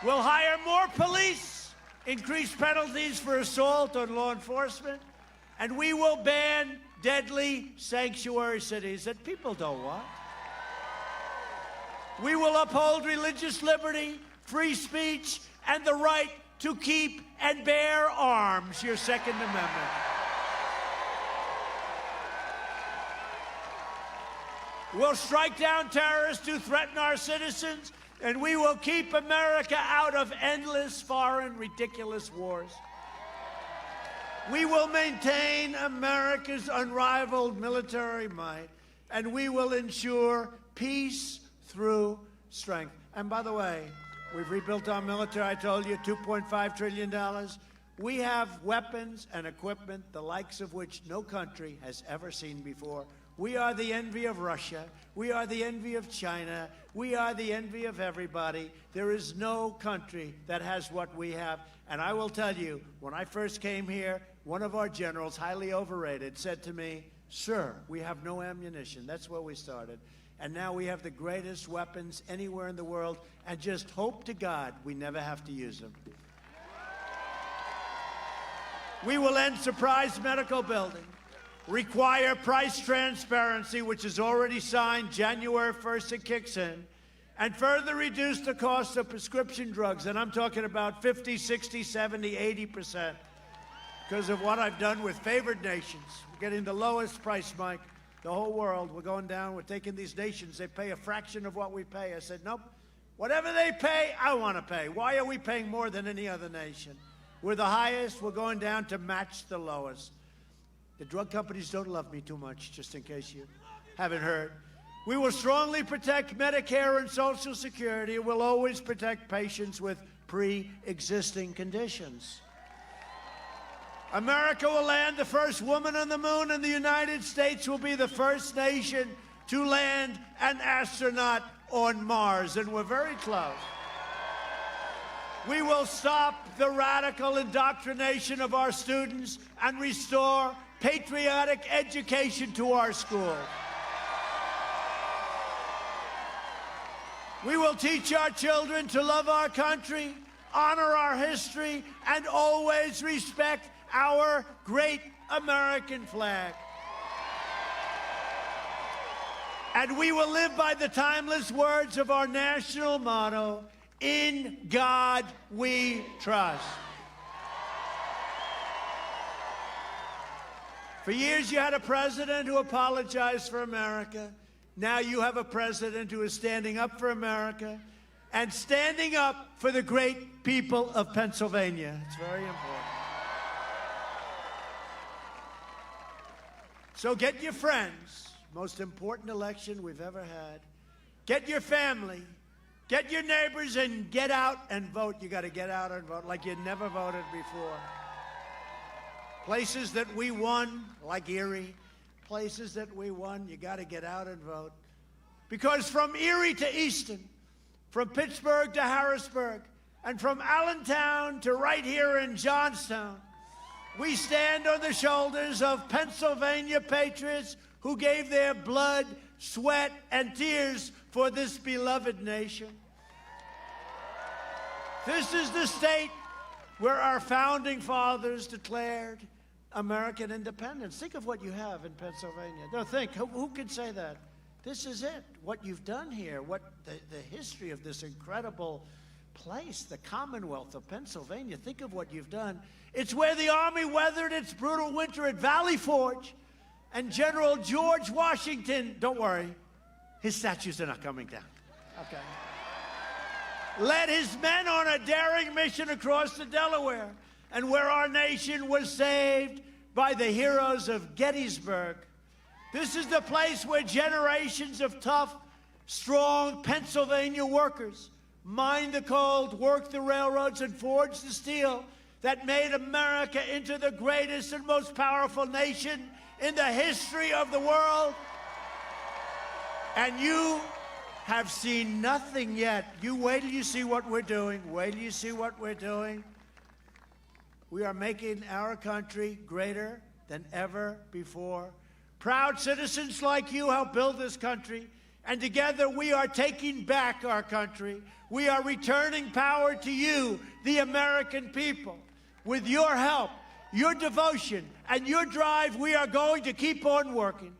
We'll hire more police, increase penalties for assault on law enforcement, and we will ban deadly sanctuary cities that people don't want. We will uphold religious liberty, free speech, and the right to keep and bear arms, your Second Amendment. We'll strike down terrorists who threaten our citizens, and we will keep America out of endless, foreign, ridiculous wars. We will maintain America's unrivaled military might, and we will ensure peace through strength. And by the way, we've rebuilt our military. I told you, $2.5 trillion. We have weapons and equipment, the likes of which no country has ever seen before. We are the envy of Russia. We are the envy of China. We are the envy of everybody. There is no country that has what we have. And I will tell you, when I first came here, one of our generals, highly overrated, said to me, "Sir, we have no ammunition." That's where we started. And now we have the greatest weapons anywhere in the world, and just hope to God we never have to use them. We will end surprise medical billing, require price transparency, which is already signed January 1st, it kicks in, and further reduce the cost of prescription drugs. And I'm talking about 50, 60, 70, 80%. Because of what I've done with favored nations. We're getting the lowest price, Mike. The whole world, we're going down. We're taking these nations. They pay a fraction of what we pay. I said, nope. Whatever they pay, I want to pay. Why are we paying more than any other nation? We're the highest. We're going down to match the lowest. The drug companies don't love me too much, just in case you haven't heard. We will strongly protect Medicare and Social Security. We'll always protect patients with pre-existing conditions. America will land the first woman on the moon, and the United States will be the first nation to land an astronaut on Mars, and we're very close. We will stop the radical indoctrination of our students and restore patriotic education to our schools. We will teach our children to love our country, honor our history, and always respect our great American flag. And we will live by the timeless words of our national motto, "In God we trust." For years you had a president who apologized for America. Now you have a president who is standing up for America and standing up for the great people of Pennsylvania. It's very important. So get your friends, most important election we've ever had. Get your family, get your neighbors, and get out and vote. You got to get out and vote like you never voted before. Places that we won, like Erie, places that we won, you got to get out and vote. Because from Erie to Easton, from Pittsburgh to Harrisburg, and from Allentown to right here in Johnstown, we stand on the shoulders of Pennsylvania patriots who gave their blood, sweat, and tears for this beloved nation. This is the state where our founding fathers declared American independence. Think of what you have in Pennsylvania. No, think, who can say that? This is it, what you've done here, what the history of this incredible place, the Commonwealth of Pennsylvania. Think of what you've done. It's where the Army weathered its brutal winter at Valley Forge, and General George Washington, don't worry, his statues are not coming down. Okay. Led his men on a daring mission across the Delaware, and where our nation was saved by the heroes of Gettysburg. This is the place where generations of tough, strong Pennsylvania workers mined the coal, worked the railroads, and forged the steel that made America into the greatest and most powerful nation in the history of the world. And you have seen nothing yet. You wait till you see what we're doing. Wait till you see what we're doing. We are making our country greater than ever before. Proud citizens like you help build this country, and together we are taking back our country. We are returning power to you, the American people. With your help, your devotion, and your drive, we are going to keep on working.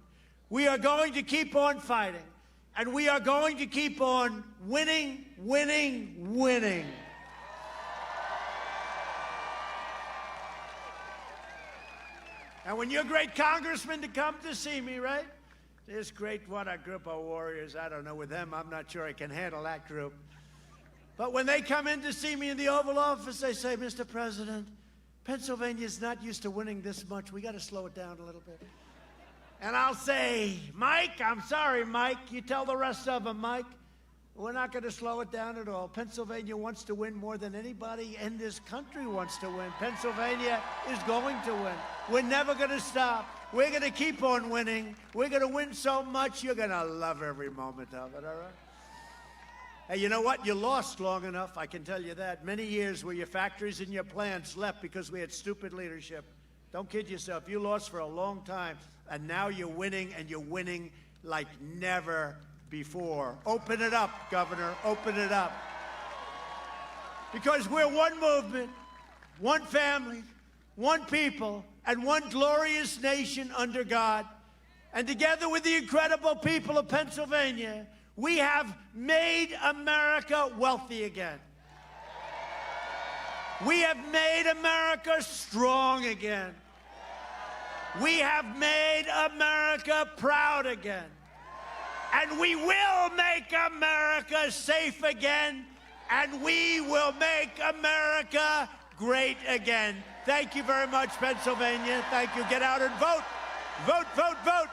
We are going to keep on fighting. And we are going to keep on winning, winning, winning. And when your great congressman to come to see me, right? This great, what a group of warriors. I don't know, with them, I'm not sure I can handle that group. But when they come in to see me in the Oval Office, they say, Mr. President, Pennsylvania's not used to winning this much. We got to slow it down a little bit. And I'll say, Mike, I'm sorry, Mike. You tell the rest of them, Mike, we're not going to slow it down at all. Pennsylvania wants to win more than anybody in this country wants to win. Pennsylvania is going to win. We're never going to stop. We're going to keep on winning. We're going to win so much, you're going to love every moment of it, all right? Hey, you know what? You lost long enough, I can tell you that. Many years where your factories and your plants left because we had stupid leadership. Don't kid yourself. You lost for a long time, and now you're winning, and you're winning like never before. Open it up, Governor. Open it up. Because we're one movement, one family, one people, and one glorious nation under God. And together with the incredible people of Pennsylvania, we have made America wealthy again. We have made America strong again. We have made America proud again. And we will make America safe again. And we will make America great again. Thank you very much, Pennsylvania. Thank you. Get out and vote. Vote, vote, vote.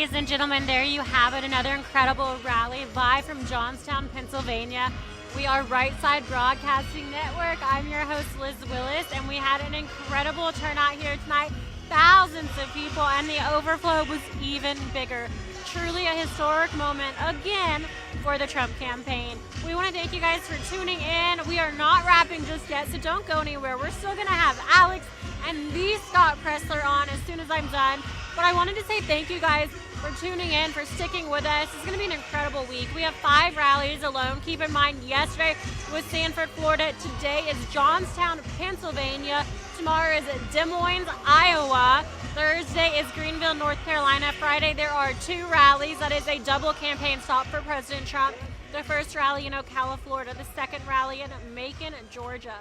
Ladies and gentlemen, there you have it, another incredible rally live from Johnstown, Pennsylvania. We are Right Side Broadcasting Network. I'm your host, Liz Willis, and we had an incredible turnout here tonight. Thousands of people, and the overflow was even bigger. Truly a historic moment, again, for the Trump campaign. We want to thank you guys for tuning in. We are not wrapping just yet, so don't go anywhere. We're still going to have Alex and the Scott Pressler on as soon as I'm done. But I wanted to say thank you guys for tuning in, for sticking with us. It's going to be an incredible week. We have 5 rallies alone. Keep in mind, yesterday was Sanford, Florida. Today is Johnstown, Pennsylvania. Tomorrow is Des Moines, Iowa. Thursday is Greenville, North Carolina. Friday, there are 2 rallies. That is a double campaign stop for President Trump. The first rally in Ocala, Florida. The second rally in Macon, Georgia.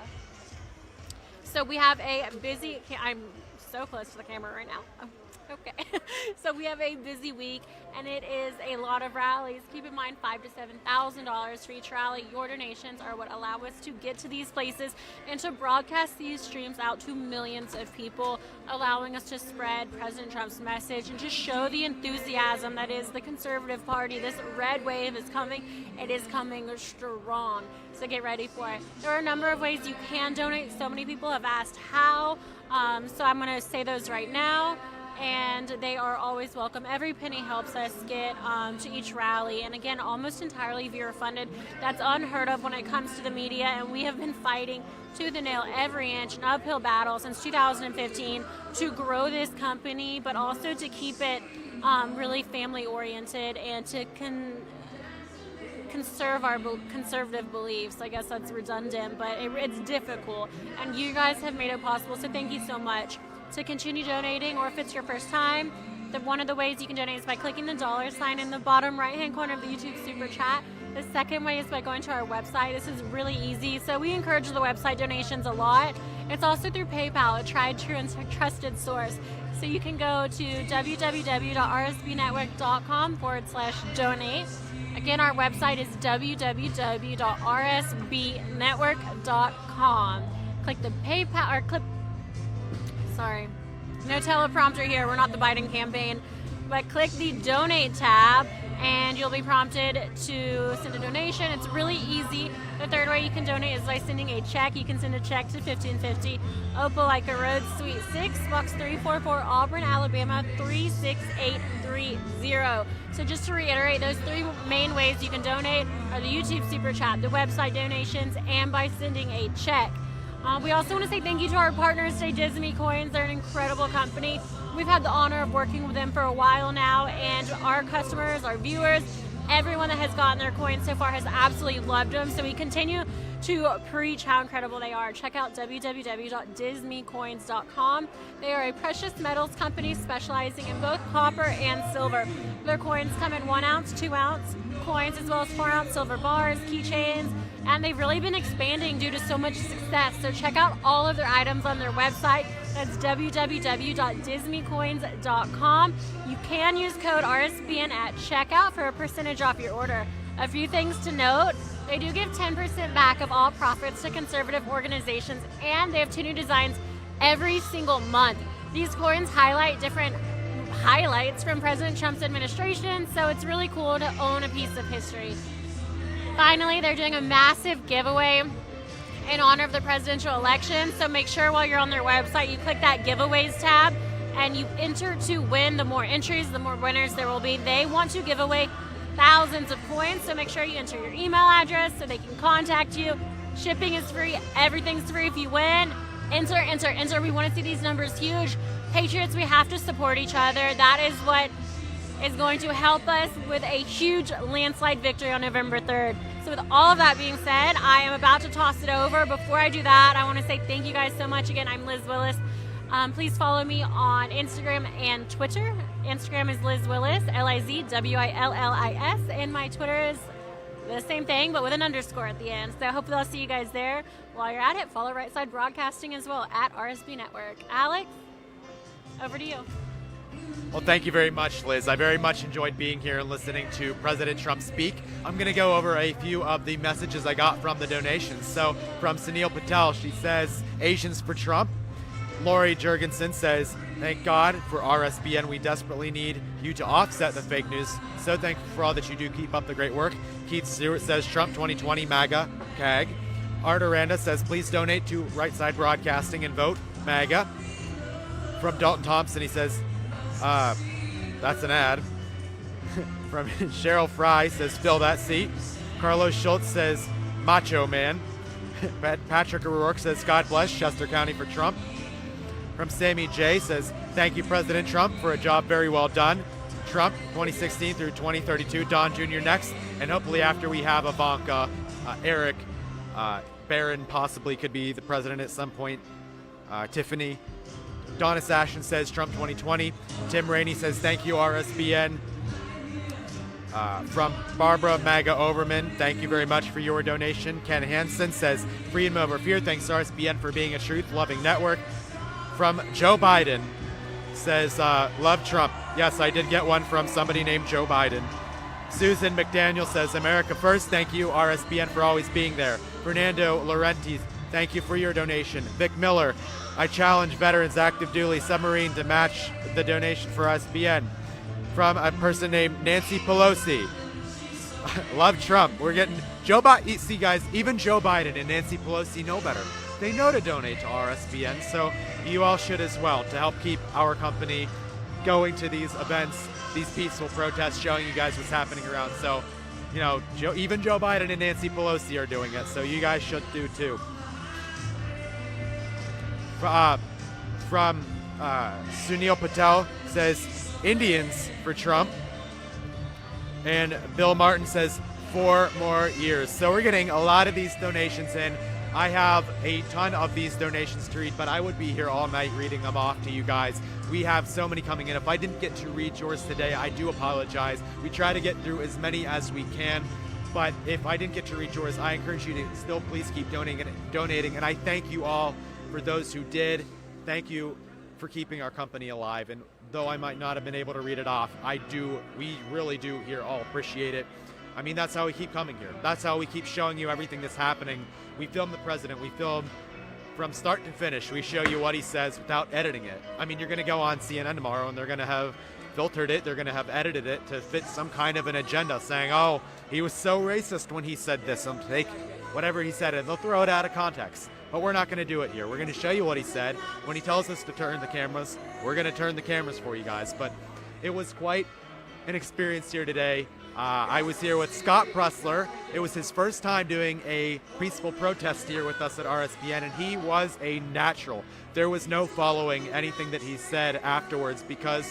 So we have a busy, I'm so close to the camera right now. Okay, so we have a busy week, and it is a lot of rallies. Keep in mind, $5,000 to $7,000 for each rally. Your donations are what allow us to get to these places and to broadcast these streams out to millions of people, allowing us to spread President Trump's message and just show the enthusiasm that is the conservative party. This red wave is coming. It is coming strong, so get ready for it. There are a number of ways you can donate. So many people have asked how, so I'm going to say those right now. And they are always welcome. Every penny helps us get to each rally, and again, almost entirely viewer funded. That's unheard of when it comes to the media, and we have been fighting tooth and nail every inch, an uphill battle since 2015 to grow this company, but also to keep it really family oriented and to conserve our conservative beliefs. I guess that's redundant, but it's difficult, and you guys have made it possible, so thank you so much. To continue donating, or if it's your first time, one of the ways you can donate is by clicking the $sign in the bottom right-hand corner of the YouTube Super Chat. The second way is by going to our website. This is really easy, so we encourage the website donations a lot. It's also through PayPal, a tried, true, and trusted source. So you can go to www.rsbnetwork.com/donate. Again, our website is www.rsbnetwork.com. Click the PayPal, or sorry, no teleprompter here, we're not the Biden campaign, but click the donate tab and you'll be prompted to send a donation. It's really easy. The third way you can donate is by sending a check. You can send a check to 1550 Opelika Road, Suite 6, Box 344, Auburn, Alabama 36830. So just to reiterate, those 3 main ways you can donate are the YouTube Super Chat, the website donations, and by sending a check. We also want to say thank you to our partners today, Disney Coins. They're an incredible company. We've had the honor of working with them for a while now, and our customers, our viewers, everyone that has gotten their coins so far has absolutely loved them. So we continue to preach how incredible they are. Check out www.disneycoins.com. They are a precious metals company specializing in both copper and silver. Their coins come in 1 ounce, 2 ounce coins, as well as 4 ounce silver bars, keychains, and they've really been expanding due to so much success. So check out all of their items on their website. That's www.disneycoins.com. You can use code RSBN at checkout for a percentage off your order. A few things to note: they do give 10% back of all profits to conservative organizations, and they have 2 new designs every single month. These coins highlight different highlights from President Trump's administration, so it's really cool to own a piece of history. Finally, they're doing a massive giveaway in honor of the presidential election, so make sure while you're on their website you click that giveaways tab and you enter to win. The more entries, the more winners there will be. They want to give away thousands of coins, so make sure you enter your email address so they can contact you. Shipping is free, everything's free. If you win, enter. We want to see these numbers huge. Patriots, we have to support each other. That is what is going to help us with a huge landslide victory on November 3rd. So with all of that being said, I am about to toss it over. Before I do that, I want to say thank you guys so much. Again, I'm Liz Willis. Please follow me on Instagram and Twitter. Instagram is Liz Willis, LIZWILLIS, and my Twitter is the same thing, but with an underscore at the end. So hopefully I'll see you guys there. While you're at it, follow Right Side Broadcasting as well at RSB Network. Alex, over to you. Well, thank you very much, Liz. I very much enjoyed being here and listening to President Trump speak. I'm going to go over a few of the messages I got from the donations. So from Sunil Patel, she says, Asians for Trump. Lori Jurgensen says, Thank God for RSBN. We desperately need you to offset the fake news. So thankful for all that you do. Keep up the great work. Keith Stewart says Trump 2020 MAGA CAG. Art Aranda says please donate to Right Side Broadcasting and vote MAGA. From Dalton Thompson, he says that's an ad. From Cheryl Fry says fill that seat. Carlos Schultz says macho man. Patrick O'Rourke says God bless Chester County for Trump. From Sammy J says thank you President Trump for a job very well done. Trump 2016 through 2032. Don Jr. next, and hopefully after we have Ivanka, Eric Barron possibly could be the president at some point. Tiffany. Donna Sashin says Trump 2020. Tim Rainey says thank you RSBN. From Barbara Maga Overman, thank you very much for your donation. Ken Hansen says freedom over fear. Thanks RSBN for being a truth-loving network. From Joe Biden says love Trump. Yes, I did get one from somebody named Joe Biden. Susan McDaniel says America first. Thank you RSBN for always being there. Fernando Laurenti, thank you for your donation. Vic Miller, I challenge veterans active duty submarine to match the donation for RSBN. From a person named Nancy Pelosi. Love Trump. We're getting Joe Biden. See, guys, even Joe Biden and Nancy Pelosi know better. They know to donate to RSBN, so you all should as well to help keep our company going to these events, these peaceful protests, showing you guys what's happening around. So, you know, even Joe Biden and Nancy Pelosi are doing it, so you guys should do too. From Sunil Patel says Indians for Trump, and Bill Martin says 4 more years. So we're getting a lot of these donations in. I have a ton of these donations to read, but I would be here all night reading them off to you guys. We have so many coming in. If I didn't get to read yours today, I do apologize. We try to get through as many as we can, but if I didn't get to read yours, I encourage you to still please keep donating, and I thank you all for those who did. Thank you for keeping our company alive, and though I might not have been able to read it off, we really do here all appreciate it. I mean, that's how we keep coming here. That's how we keep showing you everything that's happening. We film the president. We film from start to finish. We show you what he says without editing it. I mean, you're going to go on CNN tomorrow and they're going to have filtered it. They're going to have edited it to fit some kind of an agenda saying, oh, he was so racist when he said this. And take whatever he said and they'll throw it out of context. But we're not going to do it here. We're going to show you what he said. When he tells us to turn the cameras, we're going to turn the cameras for you guys. But it was quite an experience here today. I was here with Scott Pressler. It was his first time doing a peaceful protest here with us at RSBN, and he was a natural. There was no following anything that he said afterwards because,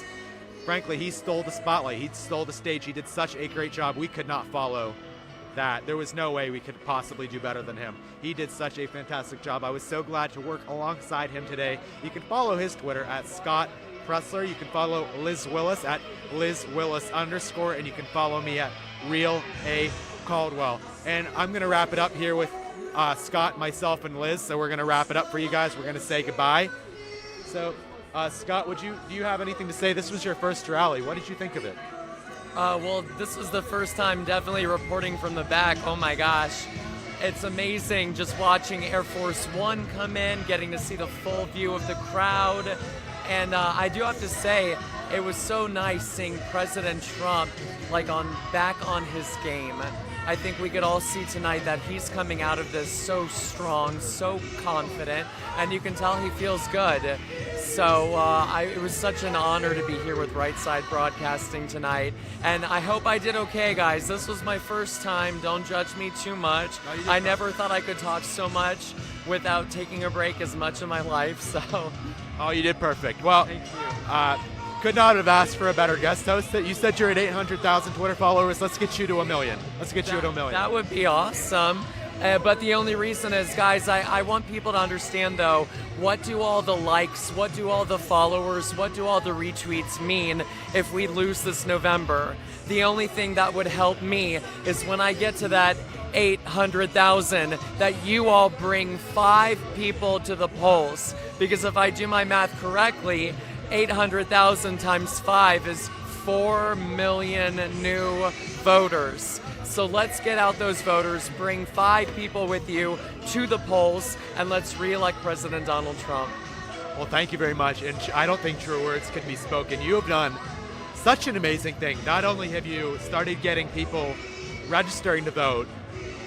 frankly, he stole the spotlight. He stole the stage. He did such a great job. We could not follow that. There was no way we could possibly do better than him. He did such a fantastic job. I was so glad to work alongside him today. You can follow his Twitter at Scott Pressler. You can follow Liz Willis at LizWillis_, and you can follow me at Real A Caldwell. And I'm going to wrap it up here with Scott, myself, and Liz. So we're going to wrap it up for you guys. We're going to say goodbye. So, Scott, do you have anything to say? This was your first rally. What did you think of it? Well, this was the first time definitely reporting from the back. Oh my gosh. It's amazing just watching Air Force One come in, getting to see the full view of the crowd. And I do have to say, it was so nice seeing President Trump back on his game. I think we could all see tonight that he's coming out of this so strong, so confident, and you can tell he feels good. So it was such an honor to be here with Right Side Broadcasting tonight, and I hope I did okay, guys. This was my first time. Don't judge me too much. I never thought I could talk so much without taking a break as much in my life, so... Oh, you did perfect. Well, thank you. Could not have asked for a better guest host. You said you're at 800,000 Twitter followers. Let's get you to 1 million. Let's get you to 1 million. That would be awesome. But the only reason is, guys, I want people to understand, though, what do all the likes, what do all the followers, what do all the retweets mean if we lose this November? The only thing that would help me is when I get to that 800,000, that you all bring 5 people to the polls. Because if I do my math correctly, 800,000 times 5 is 4 million new voters. So let's get out those voters, bring 5 people with you to the polls, and let's re-elect President Donald Trump. Well, thank you very much. And I don't think truer words can be spoken. You have done such an amazing thing. Not only have you started getting people registering to vote,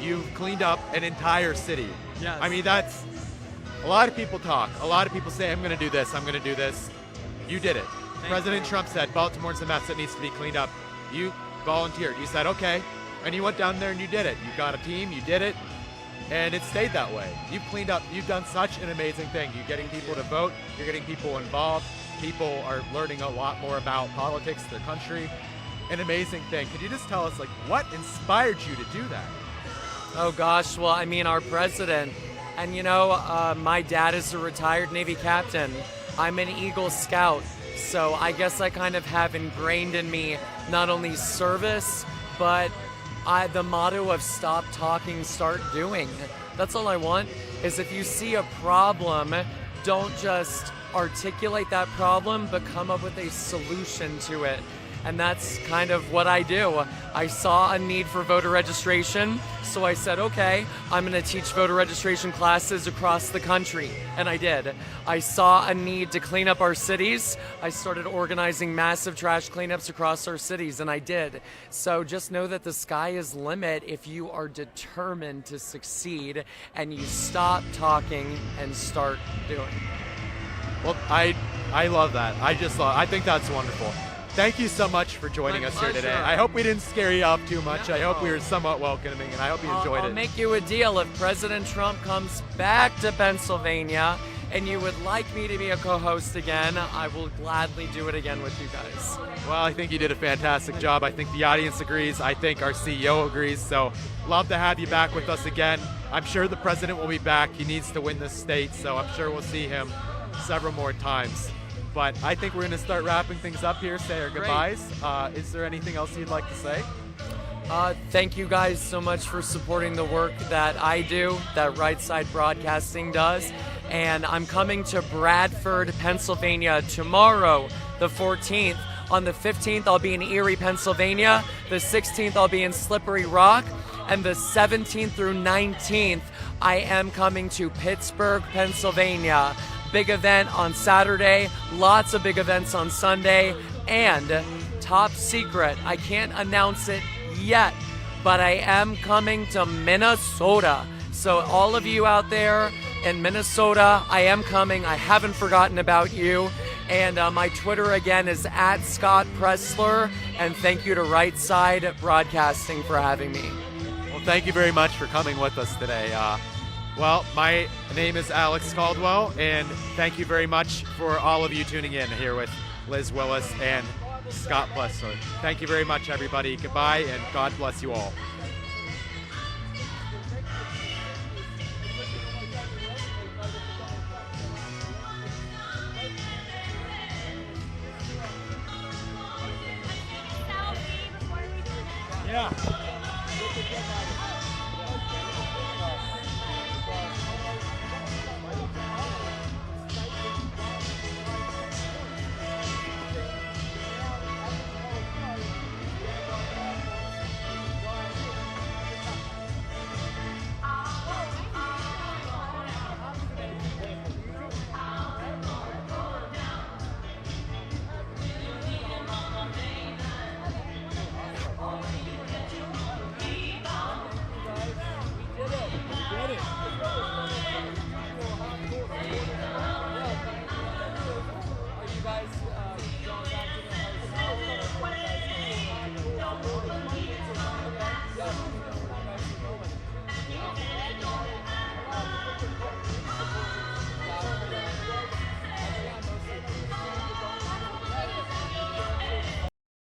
you've cleaned up an entire city. Yes. I mean, that's a lot of people talk. A lot of people say, I'm going to do this, I'm going to do this. You did it. President Trump said Baltimore's a mess that needs to be cleaned up. You volunteered. You said, okay. And you went down there and you did it. You got a team, you did it, and it stayed that way. You've cleaned up. You've done such an amazing thing. You're getting people to vote. You're getting people involved. People are learning a lot more about politics, their country. An amazing thing. Could you just tell us, like, what inspired you to do that? Oh gosh, well, I mean, our president, and you know, my dad is a retired Navy captain. I'm an Eagle Scout, so I guess I kind of have ingrained in me not only service, but the motto of stop talking, start doing. That's all I want, is if you see a problem, don't just articulate that problem, but come up with a solution to it. And that's kind of what I do. I saw a need for voter registration, so I said, okay, I'm gonna teach voter registration classes across the country, and I did. I saw a need to clean up our cities. I started organizing massive trash cleanups across our cities, and I did. So just know that the sky is limit if you are determined to succeed and you stop talking and start doing. Well, I love that. I think that's wonderful. Thank you so much for joining My us here today. pleasure. I hope we didn't scare you off too much. No. I hope we were somewhat welcoming, and I hope you enjoyed I'll it. make you a deal. If President Trump comes back to Pennsylvania and you would like me to be a co-host again, I will gladly do it again with you guys. Well, I think you did a fantastic job. I think the audience agrees. I think our CEO agrees. So love to have you back with us again. I'm sure the president will be back. He needs to win this state, so I'm sure we'll see him several more times. But I think we're going to start wrapping things up here, say our Great. goodbyes. Is there anything else you'd like to say? Thank you guys so much for supporting the work that I do, that Right Side Broadcasting does. And I'm coming to Bradford, Pennsylvania tomorrow, the 14th. On the 15th, I'll be in Erie, Pennsylvania. The 16th, I'll be in Slippery Rock. And the 17th through 19th, I am coming to Pittsburgh, Pennsylvania. Big event on Saturday, lots of big events on Sunday, and top secret, I can't announce it yet, but I am coming to Minnesota. So all of you out there in Minnesota, I am coming. I haven't forgotten about you. And my Twitter again is @ScottPressler, and thank you to Right Side Broadcasting for having me. Well, thank you very much for coming with us today. Well, my name is Alex Caldwell, and thank you very much for all of you tuning in here with Liz Willis and Scott Plessler. Thank you very much, everybody. Goodbye, and God bless you all. Selfie before we do this. Yeah.